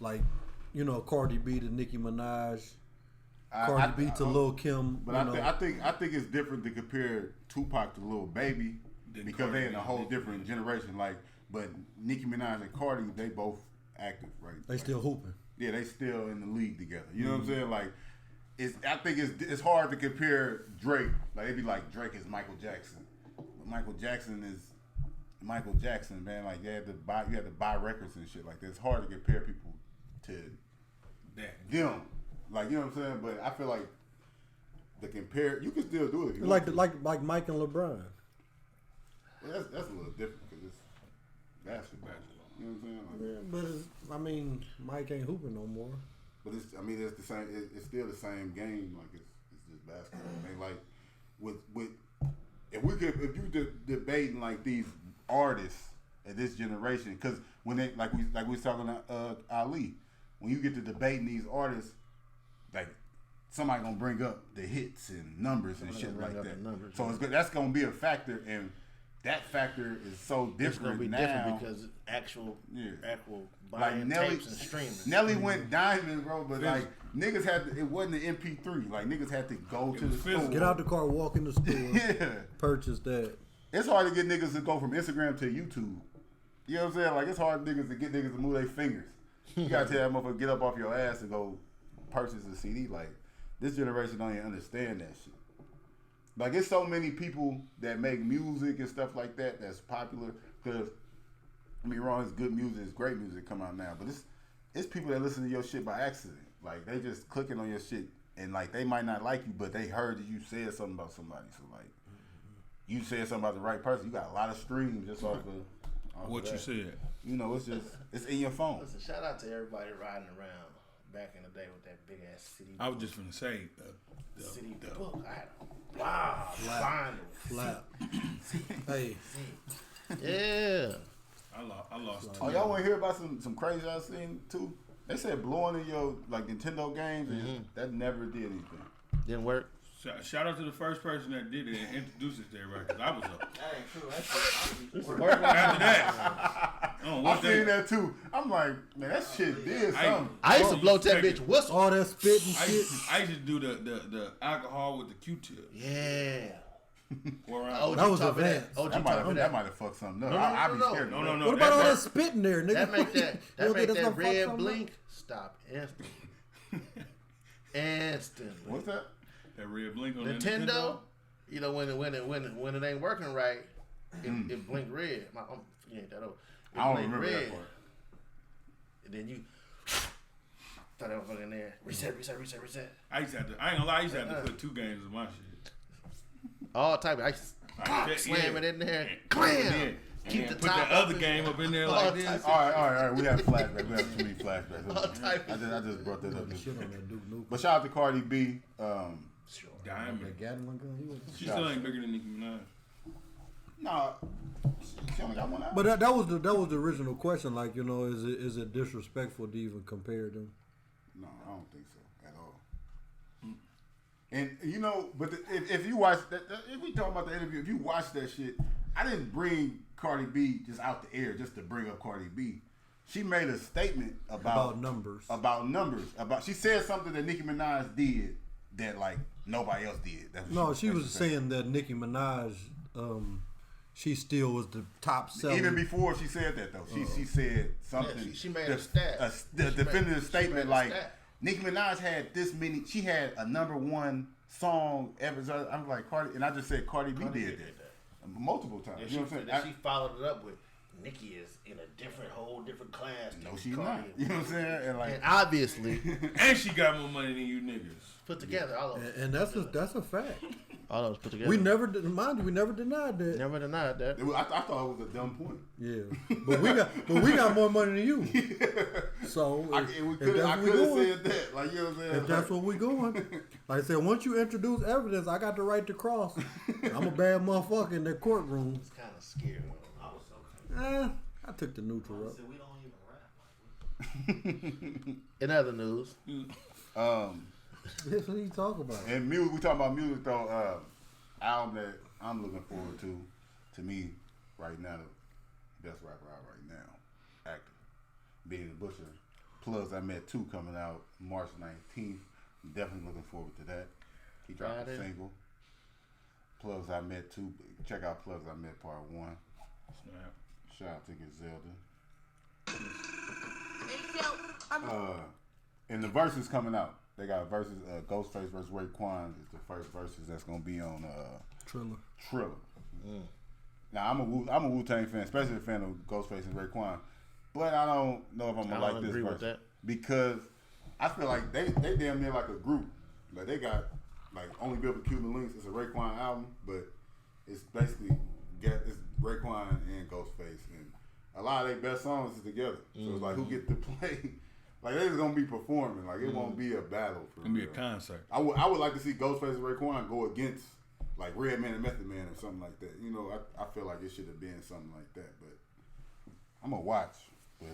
Speaker 4: like Cardi B to Nicki Minaj, Cardi B to Lil Kim?
Speaker 3: But I think it's different to compare Tupac to Lil Baby because
Speaker 2: Cardi
Speaker 3: they in
Speaker 2: B
Speaker 3: a
Speaker 2: and
Speaker 3: whole
Speaker 2: Nicki
Speaker 3: different generation. Like, but Nicki Minaj and Cardi, they both active, right?
Speaker 4: They still hooping.
Speaker 3: Yeah, they still in the league together. You know what I'm saying? Like, I think it's hard to compare Drake. Like, it'd be like Drake is Michael Jackson. But Michael Jackson is Michael Jackson, man. Like you had to buy records and shit like that. It's hard to compare people to them. Like you know what I'm saying? But I feel like you can still do it.
Speaker 4: Like Mike and LeBron.
Speaker 3: Well, that's a little different because it's basketball. You know what I'm saying? Like,
Speaker 4: Yeah, but Mike ain't hooping no more.
Speaker 3: but it's the same. It's still the same game. Like it's just basketball. I mean, like with if you debating like these artists at this generation, because when they like we was talking to Ali, when you get to debating these artists, like somebody gonna bring up the hits and numbers and shit like that. So it's good. That's gonna be a factor, and that factor is so different.
Speaker 1: It's gonna be
Speaker 3: now.
Speaker 1: different because actual buying
Speaker 3: like
Speaker 1: tapes and streaming.
Speaker 3: Nelly went diamond, bro, but like niggas had to, it wasn't an MP3. Like niggas had to go to the store.
Speaker 4: Get out the car, walk in the store, purchase that.
Speaker 3: It's hard to get niggas to go from Instagram to YouTube. You know what I'm saying? Like it's hard niggas to get niggas to move their fingers. You gotta tell that motherfucker get up off your ass and go purchase a CD. Like this generation don't even understand that shit. Like it's so many people that make music and stuff like that that's popular. Because I mean, wrong, it's good music, it's great music come out now, but it's people that listen to your shit by accident. Like they just clicking on your shit and like they might not like you, but they heard that you said something about somebody. So like you said something about the right person, you got a lot of streams just off of
Speaker 2: what
Speaker 3: that.
Speaker 2: you said.
Speaker 3: You know, it's in your phone.
Speaker 1: Listen, shout out to everybody riding around back in the day with that big ass CD.
Speaker 2: I was just gonna say
Speaker 1: the CD book. I had
Speaker 4: Flap. Hey.
Speaker 1: Yeah.
Speaker 2: I lost.
Speaker 3: Oh, y'all want to hear about some crazy I seen too? They said blowing in your like Nintendo games, and that never did anything.
Speaker 1: Didn't work.
Speaker 2: Shout out to the first person that did it and introduced it to everybody because I was up.
Speaker 6: That ain't true. That's true.
Speaker 2: After that,
Speaker 3: I seen that too. I'm like, man, that shit did something.
Speaker 1: I used to blow that bitch whistle.
Speaker 4: All that spit and
Speaker 2: I
Speaker 4: shit.
Speaker 2: used to do the alcohol with the Q-tip.
Speaker 1: Yeah.
Speaker 4: That was advanced.
Speaker 3: That might have fucked something up. I'd be scared.
Speaker 2: No.
Speaker 4: What about all that spit in there, nigga?
Speaker 1: That make that
Speaker 4: gonna
Speaker 1: red
Speaker 4: fuck
Speaker 1: blink stop instantly. Instantly.
Speaker 3: What's that?
Speaker 2: That red blink on
Speaker 1: Nintendo, you know when it ain't working right, it blink red. You ain't that old.
Speaker 3: I don't remember that part.
Speaker 1: And then you throw that motherfucker in there. Reset.
Speaker 2: I ain't gonna lie. I used to have to put 2 games in my shit.
Speaker 1: All type. I slam it in there. Clam. Keep the
Speaker 2: put
Speaker 1: top
Speaker 2: that other game up in there like this.
Speaker 3: All right. We have flashbacks. We have too many flashbacks. I just brought that up. But shout out to Cardi B.
Speaker 1: Sure.
Speaker 2: Diamond. She still ain't bigger than Nicki Minaj.
Speaker 3: Nah, she only got one out.
Speaker 4: But that was the original question. Like, you know, is it disrespectful to even compare them?
Speaker 3: No, I don't think so at all. And you know, but if you watch that, if we talking about the interview, if you watch that shit, I didn't bring Cardi B just out the air just to bring up Cardi B. She made a statement about
Speaker 4: numbers.
Speaker 3: She said something that Nicki Minaj did that like nobody else did.
Speaker 4: She was saying that Nicki Minaj, she still was the top seller.
Speaker 3: Even before she said that though, she said something.
Speaker 1: Yeah, she made a stat.
Speaker 3: The definitive statement like Nicki Minaj had this many. She had a #1 song ever. So I'm like Cardi, and I just said Cardi B did that multiple times.
Speaker 1: Yeah,
Speaker 3: you know what I'm saying?
Speaker 1: She followed it up with Nicki is in a whole different class.
Speaker 3: No, she's not. You know what I'm saying?
Speaker 1: And obviously,
Speaker 2: and she got more money than you niggas.
Speaker 1: Put together, all of them.
Speaker 4: And that's a fact.
Speaker 1: All those put together.
Speaker 4: We never denied that.
Speaker 1: Never denied that.
Speaker 3: I thought it was a dumb point.
Speaker 4: Yeah, but we got more money than you. So
Speaker 3: I could have said that. Like you know what I'm saying?
Speaker 4: If that's what we going. Like I said, once you introduce evidence, I got the right to cross. I'm a bad motherfucker in that courtroom.
Speaker 1: It's kind of scary.
Speaker 6: I was so
Speaker 4: I took the neutral route.
Speaker 6: we don't even rap.
Speaker 1: In other news,
Speaker 4: That's what you talk about.
Speaker 3: And music, we talking about music though. Album that I'm looking forward to me right now, the best rapper out right now, active, Benny the Butcher. Plugs I Met 2 coming out March 19th. I'm definitely looking forward to that. He dropped a single. Plugs I Met 2. Check out Plugs I Met Part 1.
Speaker 2: Snap.
Speaker 3: Shout out to Griselda. And the verses coming out. They got verses. Ghostface versus Raekwon is the first verses that's gonna be on Triller. Now I'm a Wu-Tang fan, especially a fan of Ghostface and Raekwon. But I don't know if I'm gonna like this
Speaker 1: agree
Speaker 3: verse
Speaker 1: with that.
Speaker 3: because I feel like they damn near like a group. Like they got like Only Built for Cuban Links. It's a Raekwon album, but it's basically it's Raekwon and Ghostface, and a lot of their best songs is together. So it's like who get to play. Like they're just gonna be performing. Like it won't be a battle. For
Speaker 2: It's gonna be
Speaker 3: real.
Speaker 2: a concert.
Speaker 3: I would like to see Ghostface and Raekwon go against like Redman and Method Man or something like that. You know, I feel like it should have been something like that. But I'm gonna watch. But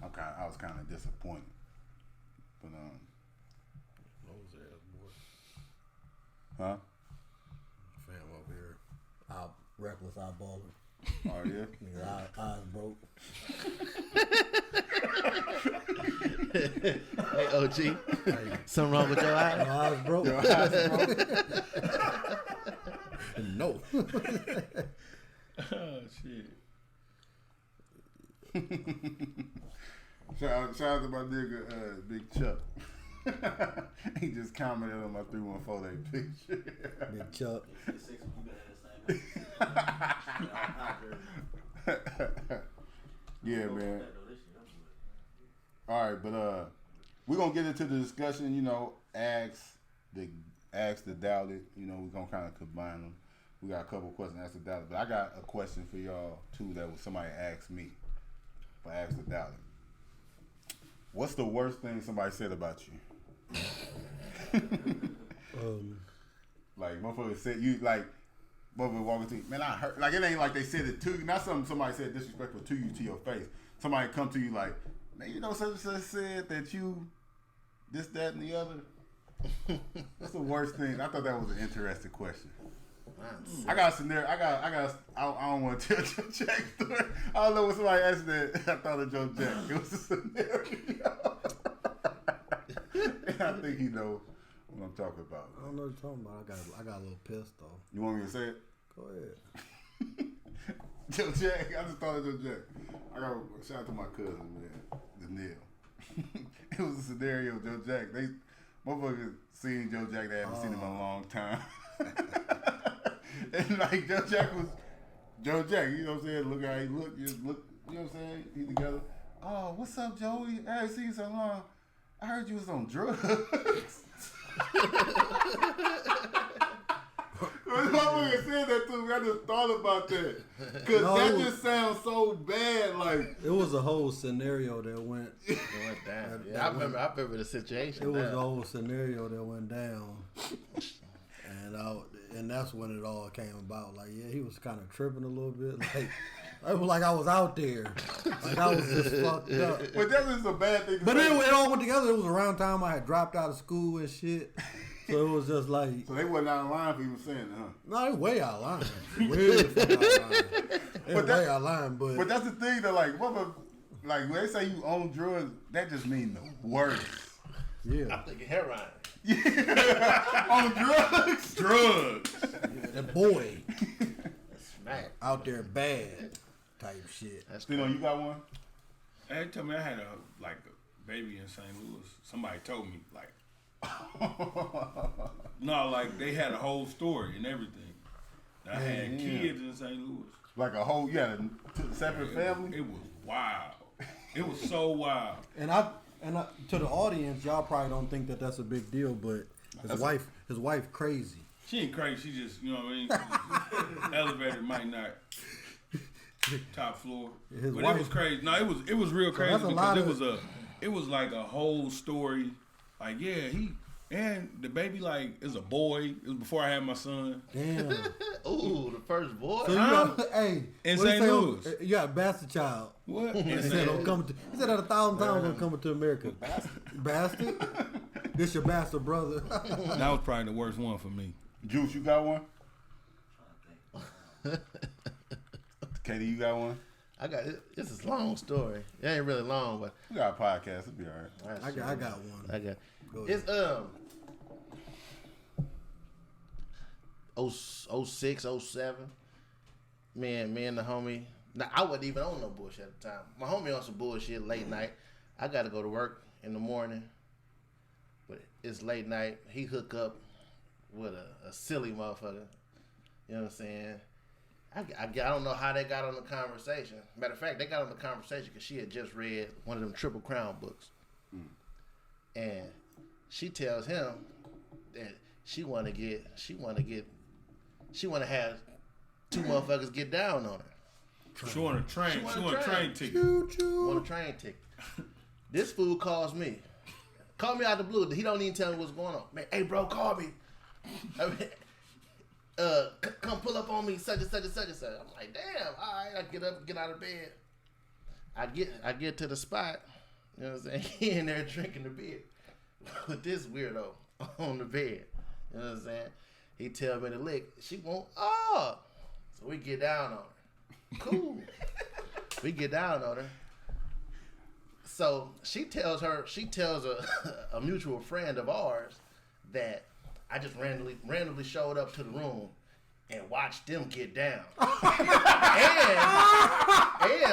Speaker 3: I was kind of disappointed. But huh?
Speaker 4: Fam over here, reckless eyeballer.
Speaker 3: Oh yeah.
Speaker 4: Nigga, eyes broke.
Speaker 1: Hey, OG. Something wrong with your eye?
Speaker 4: Your eyes broke.
Speaker 3: Your eyes broke.
Speaker 4: No.
Speaker 2: Oh shit.
Speaker 3: Shout out to my nigga Big Chuck. He just commented on my 314 picture.
Speaker 4: Big Chuck.
Speaker 3: Yeah, man. All right, but we're gonna get into the discussion. You know, ask the doubt it. You know, we're gonna kind of combine them. We got a couple questions ask the doubt it, but I got a question for y'all too that was somebody asked me. For ask the doubt it. What's the worst thing somebody said about you? Like motherfucker said you like. Motherfucker walking to you, man, I hurt. Like it ain't like they said it to you. Not something somebody said disrespectful to you to your face. Somebody come to you like, man, you know such and such said that you this, that, and the other. What's the worst thing? I thought that was an interesting question. I got a scenario. I don't want to tell Joe Jack story. I don't know what somebody asked that. I thought of Joe Jack. It was a scenario. And I think he knows what I'm talking about.
Speaker 4: I don't know what you're talking about. I got a little pissed though.
Speaker 3: You want me to say it?
Speaker 4: Go ahead.
Speaker 3: Joe Jack, I just thought of Joe Jack. I got shout out to my cousin, man, Danielle. It was a scenario, Joe Jack. They motherfuckers seen Joe Jack. They haven't seen him in a long time. And like Joe Jack, you know what I'm saying? Look how he look, just look, you know what I'm saying? He together. Oh, what's up, Joey? I haven't seen you so long. I heard you was on drugs. When motherfucker said that to me, I just thought about that. Cause that just sounds so bad. Like
Speaker 4: it was a whole scenario that went.
Speaker 1: It went down. Yeah, I remember the situation.
Speaker 4: It was a whole scenario that went down, and that's when it all came about. Like, yeah, he was kind of tripping a little bit. Like, it was like I was out there. Like I was just fucked up.
Speaker 3: But that is a bad thing.
Speaker 4: But it all went together. It was around time I had dropped out of school and shit. So it was just like.
Speaker 3: So they wasn't out of line for even saying that, huh?
Speaker 4: No, they way out of line. Way the fuck out of line. They way out of line, but
Speaker 3: that's the thing that like when they say you own drugs, that just means the worst.
Speaker 4: Yeah.
Speaker 1: I'm thinking heroin.
Speaker 3: Yeah. On drugs.
Speaker 2: Drugs.
Speaker 4: Yeah, that boy.
Speaker 1: Smack.
Speaker 4: Out there bad type shit.
Speaker 1: That's
Speaker 3: You know, you got one?
Speaker 2: They told me I had a baby in St. Louis. Somebody told me like. No, like they had a whole story and everything. I had kids in St. Louis.
Speaker 3: Like a whole, you had a separate family?
Speaker 2: It was wild. It was so wild.
Speaker 4: And to the audience, y'all probably don't think that that's a big deal, but his wife crazy.
Speaker 2: She ain't crazy. She just, you know what I mean? Elevator might not. Top floor.
Speaker 4: His
Speaker 2: but
Speaker 4: wife,
Speaker 2: it was crazy. No, it was real crazy
Speaker 4: that's
Speaker 2: because it was like a whole story. Like, yeah, and the baby is a boy. It was before I had my son.
Speaker 4: Damn.
Speaker 1: Ooh, the first boy.
Speaker 4: So you got, hey,
Speaker 2: in
Speaker 4: what
Speaker 2: St.
Speaker 4: he say
Speaker 2: Louis.
Speaker 4: You got a bastard child.
Speaker 2: What?
Speaker 4: He said that 1,000 times I'm coming to America. Bastard. This your bastard brother.
Speaker 2: That was probably the worst one for me.
Speaker 3: Juice, you got one? Katie, you got one?
Speaker 1: I got it. This is a long story. It ain't really long, but
Speaker 3: We got a podcast. It'll be all right.
Speaker 4: I got one.
Speaker 1: I got.
Speaker 4: Go ahead.
Speaker 1: It's 06, 07. Me and the homie. Now I wasn't even on no bullshit at the time. My homie on some bullshit late night. I got to go to work in the morning, but it's late night. He hook up with a silly motherfucker. You know what I'm saying? I don't know how they got on the conversation. Matter of fact, they got on the conversation because she had just read one of them Triple Crown books. And she tells him that she want to have two motherfuckers get down on her.
Speaker 2: She want a train ticket.
Speaker 1: Want a train ticket. This fool calls me. Call me out the blue. He don't even tell me what's going on. Man, hey bro, call me. Come pull up on me, such and such and such and such. I'm like, damn, all right. I get up, get out of bed. I get to the spot. You know what I'm saying? He in there drinking the beer with this weirdo on the bed. You know what I'm saying? He tell me to lick. She won't. So we get down on her. Cool. We get down on her. So she tells a mutual friend of ours that I just randomly showed up to the room and watched them get down. and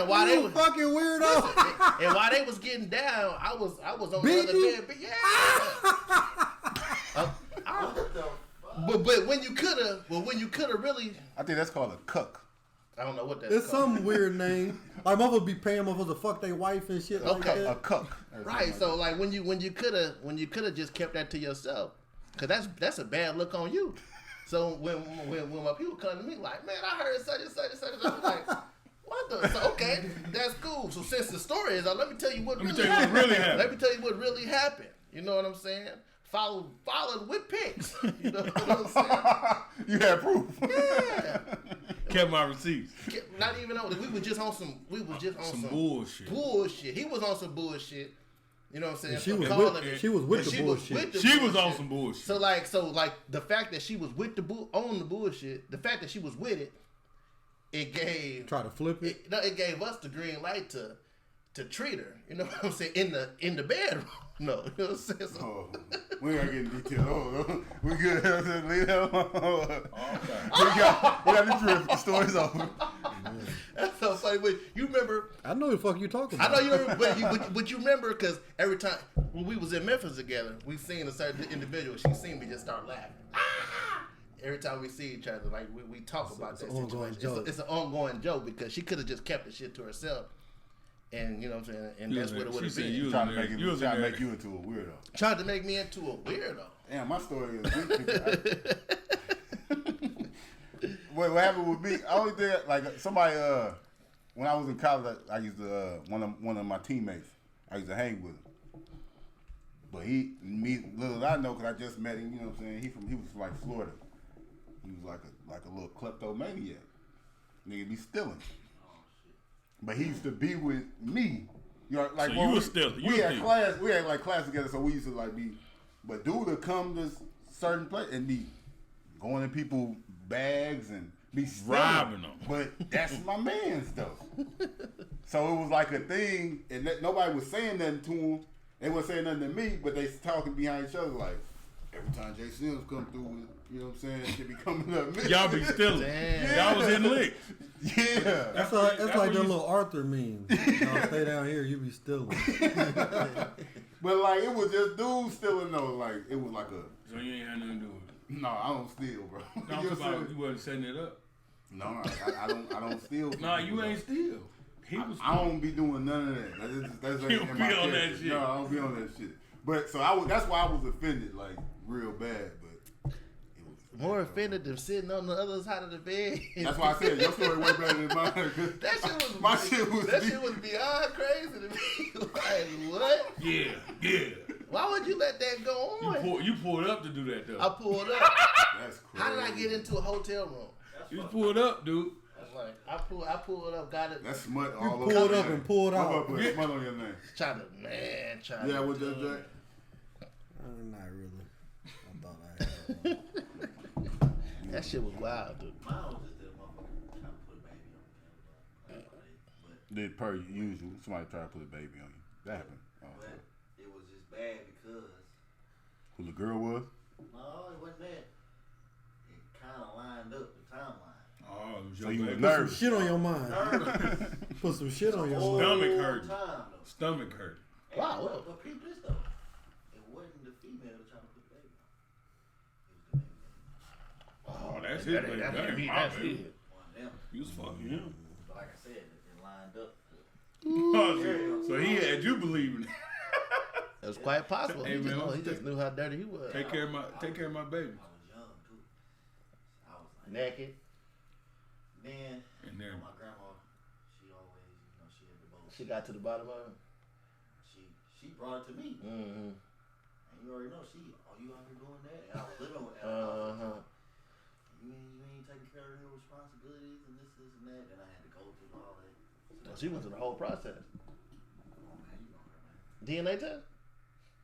Speaker 1: while they was
Speaker 4: fucking weirdo.
Speaker 1: And while they was getting down, I was on the other bed. But but when you coulda really,
Speaker 3: I think that's called a cuck.
Speaker 1: I don't know what that's
Speaker 4: It's
Speaker 1: called.
Speaker 4: some weird name. Like motherfuckers be paying motherfuckers to fuck their wife and shit like that.
Speaker 3: A cuck.
Speaker 1: Right. So like when you coulda just kept that to yourself, cause that's a bad look on you. So when my people come to me like, man, I heard such and such and such, I'm like, what the? So okay, that's cool. So since the story is, let me tell you what really happened. Let me tell you what really happened. You know what I'm saying? Followed with pics. You know what I'm saying?
Speaker 3: You had proof.
Speaker 1: Yeah.
Speaker 2: Kept my receipts.
Speaker 1: Not even on. We was just on some
Speaker 2: bullshit.
Speaker 1: Bullshit. He was on some bullshit. You know what I'm saying?
Speaker 4: She was with the bullshit.
Speaker 2: She was on some bullshit.
Speaker 1: So like the fact that she was with on the bullshit, the fact that she was with it gave.
Speaker 4: Try to flip it.
Speaker 1: It gave us the green light to treat her. You know what I'm saying? In the bedroom. No, you know what I'm saying? So,
Speaker 3: We ain't gonna get in detail. We good. Leave that alone.
Speaker 2: Okay.
Speaker 3: We got the drift. The story's over.
Speaker 1: That's so funny. But you remember?
Speaker 4: I know the fuck you talking about.
Speaker 1: I know you remember, but you remember because every time when we was in Memphis together, we seen a certain individual. She seen me just start laughing. Every time we see each other, like we talk about that situation. It's an ongoing joke because she could have just kept the shit to herself. And you know what I'm saying? And that's what it would have been.
Speaker 3: Trying to make you into a weirdo.
Speaker 1: Tried to make me into a weirdo.
Speaker 3: Damn, my story is weak. Wait, what happened with me? I only did like somebody. When I was in college, I used to one of my teammates. I used to hang with him. But little as I know, because I just met him. You know what I'm saying? He was from like Florida. He was like a little kleptomaniac. Nigga be stealing. But he used to be with me. You know, like
Speaker 2: so you was still.
Speaker 3: We had class together, so we used to like be. But dude would come to certain place and be going in people's bags and be stealing.
Speaker 2: Robbing them.
Speaker 3: But that's my man's though. So it was like a thing, and nobody was saying nothing to him. They weren't saying nothing to me, but they talking behind each other like every time Jay Sims come through with. You know what I'm saying? Should be coming up.
Speaker 2: Y'all be stealing.
Speaker 1: Damn.
Speaker 2: Y'all was in lick.
Speaker 3: Yeah.
Speaker 4: That's like that little Arthur meme. Y'all stay down here, you be stealing.
Speaker 3: But like it was just dudes stealing though. Like it was like a.
Speaker 2: So you ain't had nothing to do with it.
Speaker 3: No, I don't steal, bro.
Speaker 2: You wasn't setting it up.
Speaker 3: No, I don't steal.
Speaker 2: Nah, you ain't steal. He was.
Speaker 3: I don't be doing none of that. That's
Speaker 2: You don't be on that shit.
Speaker 3: No, I don't be on that shit. But so that's why I was offended like real bad. But
Speaker 1: More offended than sitting on the other side of the bed.
Speaker 3: That's why I said your story way better than mine.
Speaker 1: That shit was
Speaker 3: shit was
Speaker 1: beyond crazy to me. Like what?
Speaker 2: Yeah.
Speaker 1: Why would you let that go on?
Speaker 2: You pulled up to do that though.
Speaker 1: I pulled up.
Speaker 3: That's crazy.
Speaker 1: How did I get into a hotel room?
Speaker 2: You pulled up, dude.
Speaker 1: That's like I pulled up, got it.
Speaker 3: That's smut all over.
Speaker 4: Pulled up and pulled out.
Speaker 3: Put smut on your name.
Speaker 1: Trying to.
Speaker 3: Yeah, with that Jack.
Speaker 4: Not really. I thought I had one.
Speaker 1: That shit was wild, dude.
Speaker 6: Mine was just that motherfucker trying to put a baby on me.
Speaker 3: Did per usual, somebody try to put a baby on you. That happened.
Speaker 6: But it was just bad because.
Speaker 3: Who the girl was?
Speaker 6: No, it wasn't that. It kind of lined up the timeline.
Speaker 2: Oh, it was
Speaker 3: So
Speaker 2: your
Speaker 3: you
Speaker 2: baby.
Speaker 3: was
Speaker 4: Put some
Speaker 3: nervous.
Speaker 4: shit on your mind.
Speaker 6: Nervous.
Speaker 4: Put some shit on your
Speaker 6: Whole
Speaker 4: mind.
Speaker 2: Stomach hurting.
Speaker 6: time, though.
Speaker 2: Stomach hurt.
Speaker 1: Wow.
Speaker 6: But peep this though. It wasn't the female trying to put the baby on. It was the baby.
Speaker 2: Oh, that That's his baby. That ain't my
Speaker 1: That's
Speaker 2: baby.
Speaker 1: it.
Speaker 6: One of them.
Speaker 2: You was fucking him.
Speaker 6: But like I said, it lined up.
Speaker 2: So he had you believing it.
Speaker 1: It was quite possible.
Speaker 2: Hey,
Speaker 1: He just knew how dirty he was.
Speaker 2: Take care of my baby.
Speaker 6: I was young too. I was like
Speaker 1: Naked.
Speaker 6: Then
Speaker 2: And then
Speaker 6: my grandma, she always, she had the boat.
Speaker 1: She got to the bottom of it.
Speaker 6: She brought it to me.
Speaker 1: Mm-hmm.
Speaker 6: And you already know you out here doing that? And I was living with her. You ain't taking care of your responsibilities and this and that. And I had to go through all that.
Speaker 1: So she went through the whole process.
Speaker 6: Oh man, you know her, man.
Speaker 1: DNA test?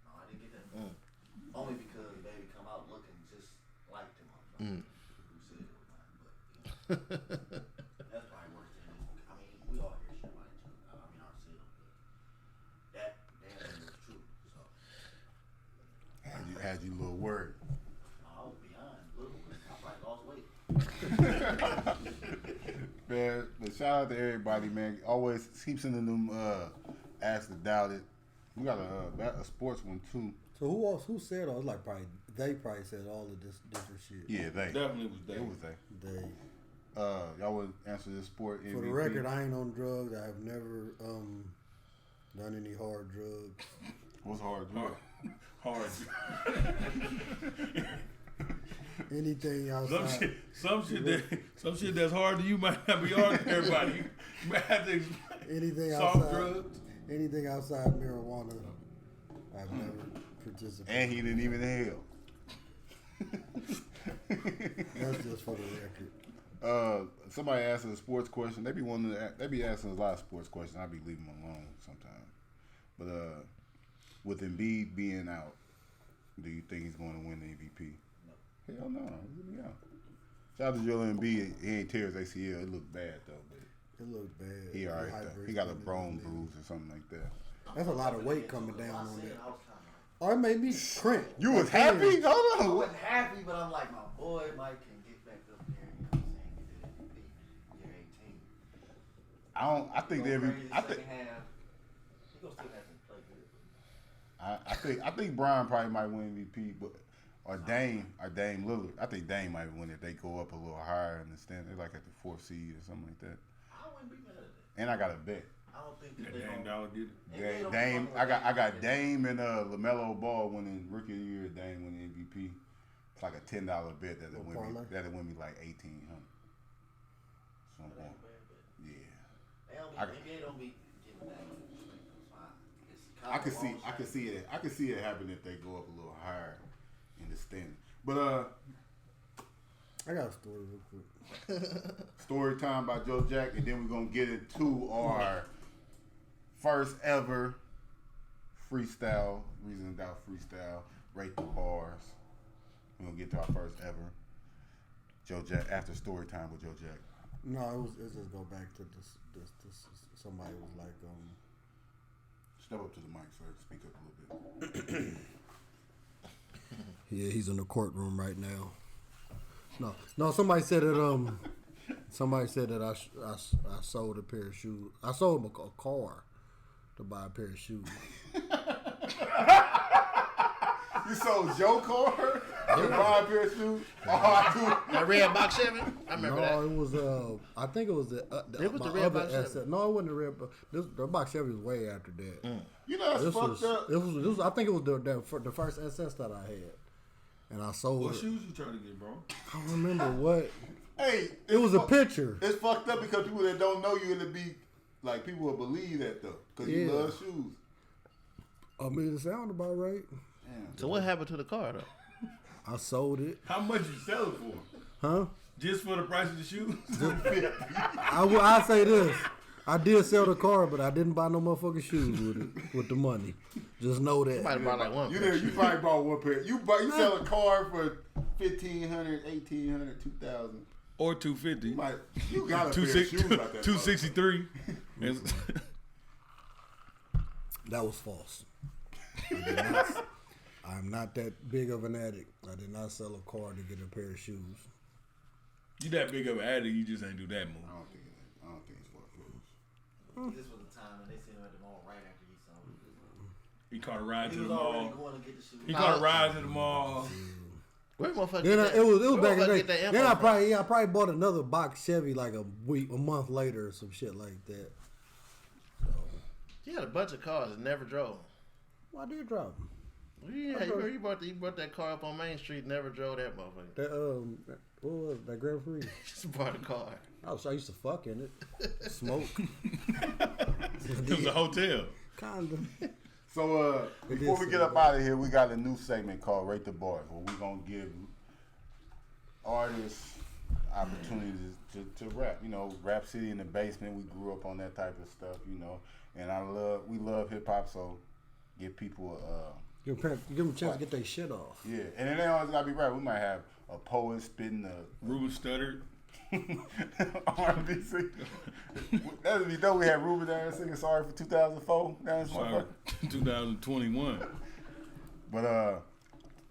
Speaker 6: No, I didn't get that. Only because the baby come out looking just like the motherfucker who said it was mine. But that's probably worse than this. I mean, we all hear shit about each other. I mean, ourselves. But that damn thing was true. So
Speaker 3: Had you a little worried.
Speaker 6: I was beyond little. I probably lost weight.
Speaker 3: Man, but shout out to everybody, man. Always keep sending them Ask the Doubt-It. We got a sports one too.
Speaker 4: So who said all? It's like they probably said all of this different shit.
Speaker 3: Yeah, they.
Speaker 2: definitely was there.
Speaker 3: It was they.
Speaker 4: They.
Speaker 3: Y'all would answer this sport MVP.
Speaker 4: For the record, I ain't on drugs. I have never done any hard drugs.
Speaker 3: What's hard?
Speaker 2: Hard.
Speaker 4: Anything outside.
Speaker 2: Some shit that's hard to you might not be hard to everybody. You might have to explain.
Speaker 4: Anything
Speaker 2: Soft
Speaker 4: outside.
Speaker 2: drugs.
Speaker 4: Anything outside marijuana, I've never participated.
Speaker 3: And he didn't even inhale.
Speaker 4: That's just for the record.
Speaker 3: Somebody asked a sports question. They be asking a lot of sports questions. I be leaving them alone sometimes. But with Embiid being out, do you think he's going to win the MVP?
Speaker 6: No.
Speaker 3: Hell no. He's gonna be out. Shout out to Joel Embiid. He ain't tear his ACL. It looked bad though, but
Speaker 4: It looked bad.
Speaker 3: he alright though. He got a bone bruise or something like that.
Speaker 4: That's a lot of weight coming down on
Speaker 6: I
Speaker 4: that.
Speaker 6: was kind of
Speaker 4: Or it made me cramp.
Speaker 3: You was happy?
Speaker 6: I
Speaker 3: Hold on.
Speaker 6: wasn't happy, but I'm like, my boy Mike can get back up there. You know what I'm saying? Get that MVP. Year 18.
Speaker 3: I think
Speaker 6: Go
Speaker 3: every.
Speaker 6: crazy
Speaker 3: I think.
Speaker 6: second half. He gonna still have to play good.
Speaker 3: I think Brian probably might win MVP, but or Dame Lillard. I think Dame might win if they go up a little higher in the stand. They're like at the 4th seed or something like that.
Speaker 6: I wouldn't be mad at that.
Speaker 3: And I got a bet.
Speaker 6: I don't think that
Speaker 2: That
Speaker 6: they
Speaker 2: damn
Speaker 6: don't.
Speaker 2: dollar did it.
Speaker 6: and they don't
Speaker 3: Dame.
Speaker 6: fuck
Speaker 3: I got Dame and LaMelo Ball winning Rookie of the Year. Dame winning MVP. It's like a $10 bet that'll win me like $1,800. So I'm
Speaker 6: That
Speaker 3: going.
Speaker 6: ain't bad, but
Speaker 3: Yeah.
Speaker 6: they don't be, NBA don't be giving that. It's fine. It's
Speaker 3: I could see it happen if they go up a little higher in the standing. But
Speaker 4: I got a story real quick.
Speaker 3: story time by Joe Jack, and then we're gonna get into our first ever freestyle, Reason and Doubt freestyle, rate the bars. We're gonna get to our first ever Joe Jack after story time with Joe Jack.
Speaker 4: No, it just go back to this. Somebody was like,
Speaker 3: Step up to the mic, sir. Speak up a little bit.
Speaker 4: yeah, he's in the courtroom right now. No. Somebody said that. Somebody said that I sold a pair of shoes. I sold him a car to buy a pair of shoes.
Speaker 3: You sold Joe car to buy a pair of shoes?
Speaker 1: That red box Chevy? I remember that.
Speaker 4: No, it was I think it was the
Speaker 1: It was
Speaker 4: my
Speaker 1: the red
Speaker 4: other
Speaker 1: box Chevy.
Speaker 4: asset. No, it wasn't the red box. The box Chevy was way after that.
Speaker 3: You know that's fucked up.
Speaker 4: It was. I think it was the first SS that I had, and I sold
Speaker 2: What
Speaker 4: it.
Speaker 2: shoes you trying to get, bro?
Speaker 4: I don't remember what.
Speaker 3: Hey,
Speaker 4: It was a picture.
Speaker 3: It's fucked up because people that don't know you, it'll be like people will believe that though, because you
Speaker 4: Yeah.
Speaker 3: love shoes.
Speaker 4: I mean, it sounded about right.
Speaker 3: Damn.
Speaker 1: So what happened to the car though?
Speaker 4: I sold it.
Speaker 2: How much you sell it for?
Speaker 4: Huh?
Speaker 2: Just for the price of the shoes?
Speaker 4: I say this. I did sell the car, but I didn't buy no motherfucking shoes with it, with the money. Just know
Speaker 1: You might
Speaker 4: that.
Speaker 1: have bought like one.
Speaker 3: You
Speaker 1: pair.
Speaker 3: know, you probably bought one pair. You sell a car for $1,500, $1,800, $2,000.
Speaker 2: Or 250.
Speaker 3: You got a pair of shoes like that.
Speaker 2: 263.
Speaker 4: That was false. I'm not that big of an addict. I did not sell a car to get a pair of shoes.
Speaker 2: You that big of an addict, you just ain't do that move.
Speaker 3: I don't think it's for shoes.
Speaker 6: This was the time when they seen him at the mall right after he sold it.
Speaker 2: He caught a ride
Speaker 6: He
Speaker 2: to
Speaker 6: was
Speaker 2: the
Speaker 6: already
Speaker 2: mall.
Speaker 6: going to get the shoes.
Speaker 2: He caught a ride to the mall.
Speaker 1: Where motherfucker?
Speaker 4: Then it was back in the
Speaker 1: get
Speaker 4: day.
Speaker 1: that
Speaker 4: Then I
Speaker 1: info
Speaker 4: probably bought another box Chevy like a month later or some shit like that. So,
Speaker 1: He had a bunch of cars and never drove.
Speaker 4: why did you drop them?
Speaker 1: Yeah, you brought that car up on Main Street, never drove that motherfucker.
Speaker 4: That what was it? That Grand Prix?
Speaker 1: Just bought a car.
Speaker 4: I used to fuck in it, smoke.
Speaker 2: It was a hotel.
Speaker 4: Kinda.
Speaker 3: So before we get up out of here, we got a new segment called Rate the Bars, where we're gonna give artists opportunities to rap. You know, Rap City in the basement. We grew up on that type of stuff. You know, and we love hip hop, so give people
Speaker 4: Give them a chance to get their shit off.
Speaker 3: yeah, and it ain't always gotta be rap. We might have a poet spitting a
Speaker 2: Ruben stuttered.
Speaker 3: R&B sing. That would be dope. We had Ruben down there singing "Sorry for 2004."
Speaker 2: Sorry, 2021.
Speaker 3: But our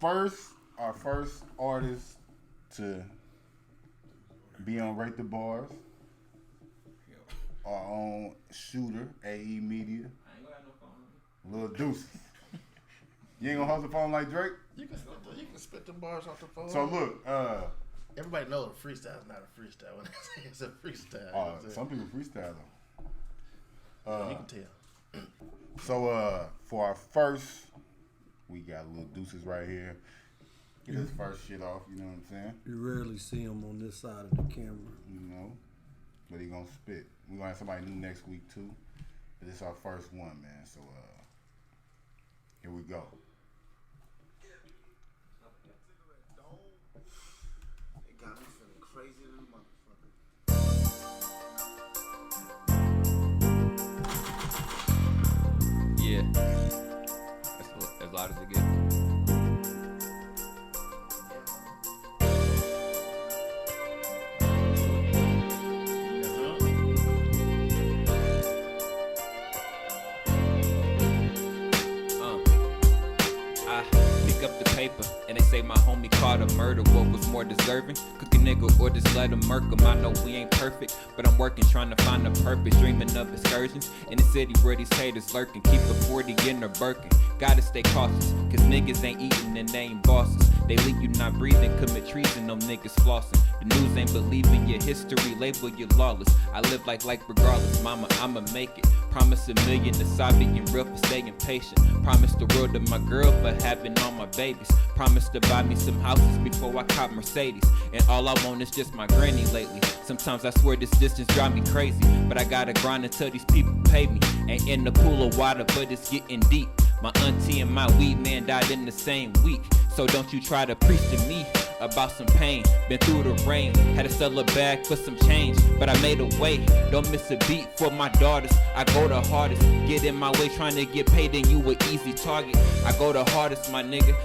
Speaker 3: first artist to be on Rate the Bars, our own shooter, AE Media,
Speaker 7: I ain't gonna have no phone.
Speaker 3: Lil Deuce. You ain't gonna hold the phone like Drake?
Speaker 1: You can spit the bars off the phone.
Speaker 3: So look,
Speaker 1: everybody knows a freestyle is not a freestyle. When they say it's a freestyle, you know what I'm saying?
Speaker 3: some people freestyle though.
Speaker 1: You can tell.
Speaker 3: So for our first, we got Lil Deuces right here. Get his first shit off, you know what I'm saying?
Speaker 4: You rarely see him on this side of the camera.
Speaker 3: You know, but he gonna spit. We gonna have somebody new next week too. But this is our first one, man. So here we go.
Speaker 6: It got me feeling crazy than a motherfucker.
Speaker 7: Yeah. That's as loud as it gets. Paper, and they say my homie caught a murder. What was more deserving? Cook a nigga or just let him murk him. I know we ain't perfect, but I'm working trying to find a purpose. Dreaming of excursions in the city where these haters lurking. Keep a 40 in their Birkin. Gotta stay cautious, cause niggas ain't eating and they ain't bosses. They leave you not breathing, commit treason, them niggas flossing. The news ain't believing your history, label you lawless. I live like regardless, mama, I'ma make it. Promise $1 million to stop being real for staying patient. Promise the world to my girl for having all my babies. Promise to buy me some houses before I cop Mercedes. And all I want is just my granny lately. Sometimes I swear this distance drive me crazy, but I gotta grind until these people pay me. Ain't in the pool of water, but it's getting deep. My auntie and my weed man died in the same week. So don't you try to preach to me about some pain. Been through the rain, had to sell a bag for some change, but I made a way. Don't miss a beat for my daughters. I go the hardest, get in my way trying to get paid, and you an easy target. I go the hardest, my nigga.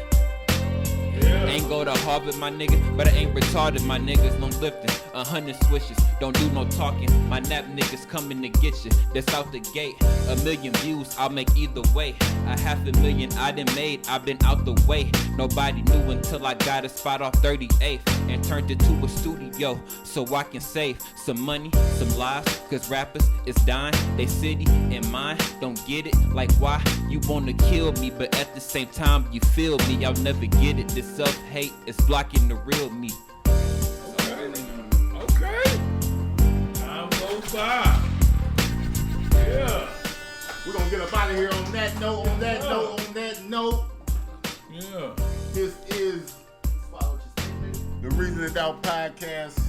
Speaker 7: Ain't go to Harvard, my nigga, but I ain't retarded, my niggas. No lifting, 100 swishes, don't do no talking. My nap niggas coming to get you, that's out the gate. 1 million views, I'll make either way. A $500,000 I done made, I've been out the way. Nobody knew until I got a spot off 38th and turned it to a studio so I can save some money, some lives. Cause rappers is dying, they city and mine. Don't get it, like why you wanna kill me, but at the same time you feel me. I'll never get it. This self-hate is blocking the real me.
Speaker 2: Okay. Time goes by. Yeah.
Speaker 3: We're gonna get up out of here on that note, on that note.
Speaker 2: Yeah.
Speaker 3: This is the Reason It Out podcast.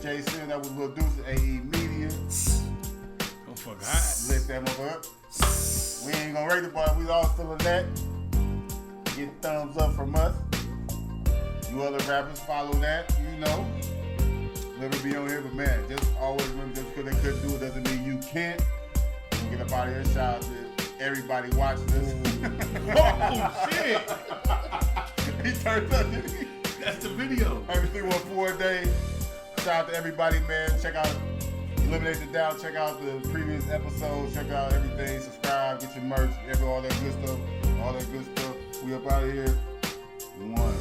Speaker 3: Jason, that was Lil Deuce, AE Media.
Speaker 2: Don't fuck hot.
Speaker 3: Lift that mother up. We ain't gonna rate it, but we all feeling that. Get thumbs up from us. You other rappers follow that, you know. Never be on here, but man, just always remember, just because they couldn't do it doesn't mean you can't. We'll get up out of here. Shout out to everybody watching this.
Speaker 2: Oh, shit.
Speaker 3: He turned up, didn't he?
Speaker 2: That's the video.
Speaker 3: Everything went 4 days. Shout out to everybody, man. Check out Eliminate the Doubt. Check out the previous episodes. Check out everything. Subscribe. Get your merch. All that good stuff. We up out of here. 1.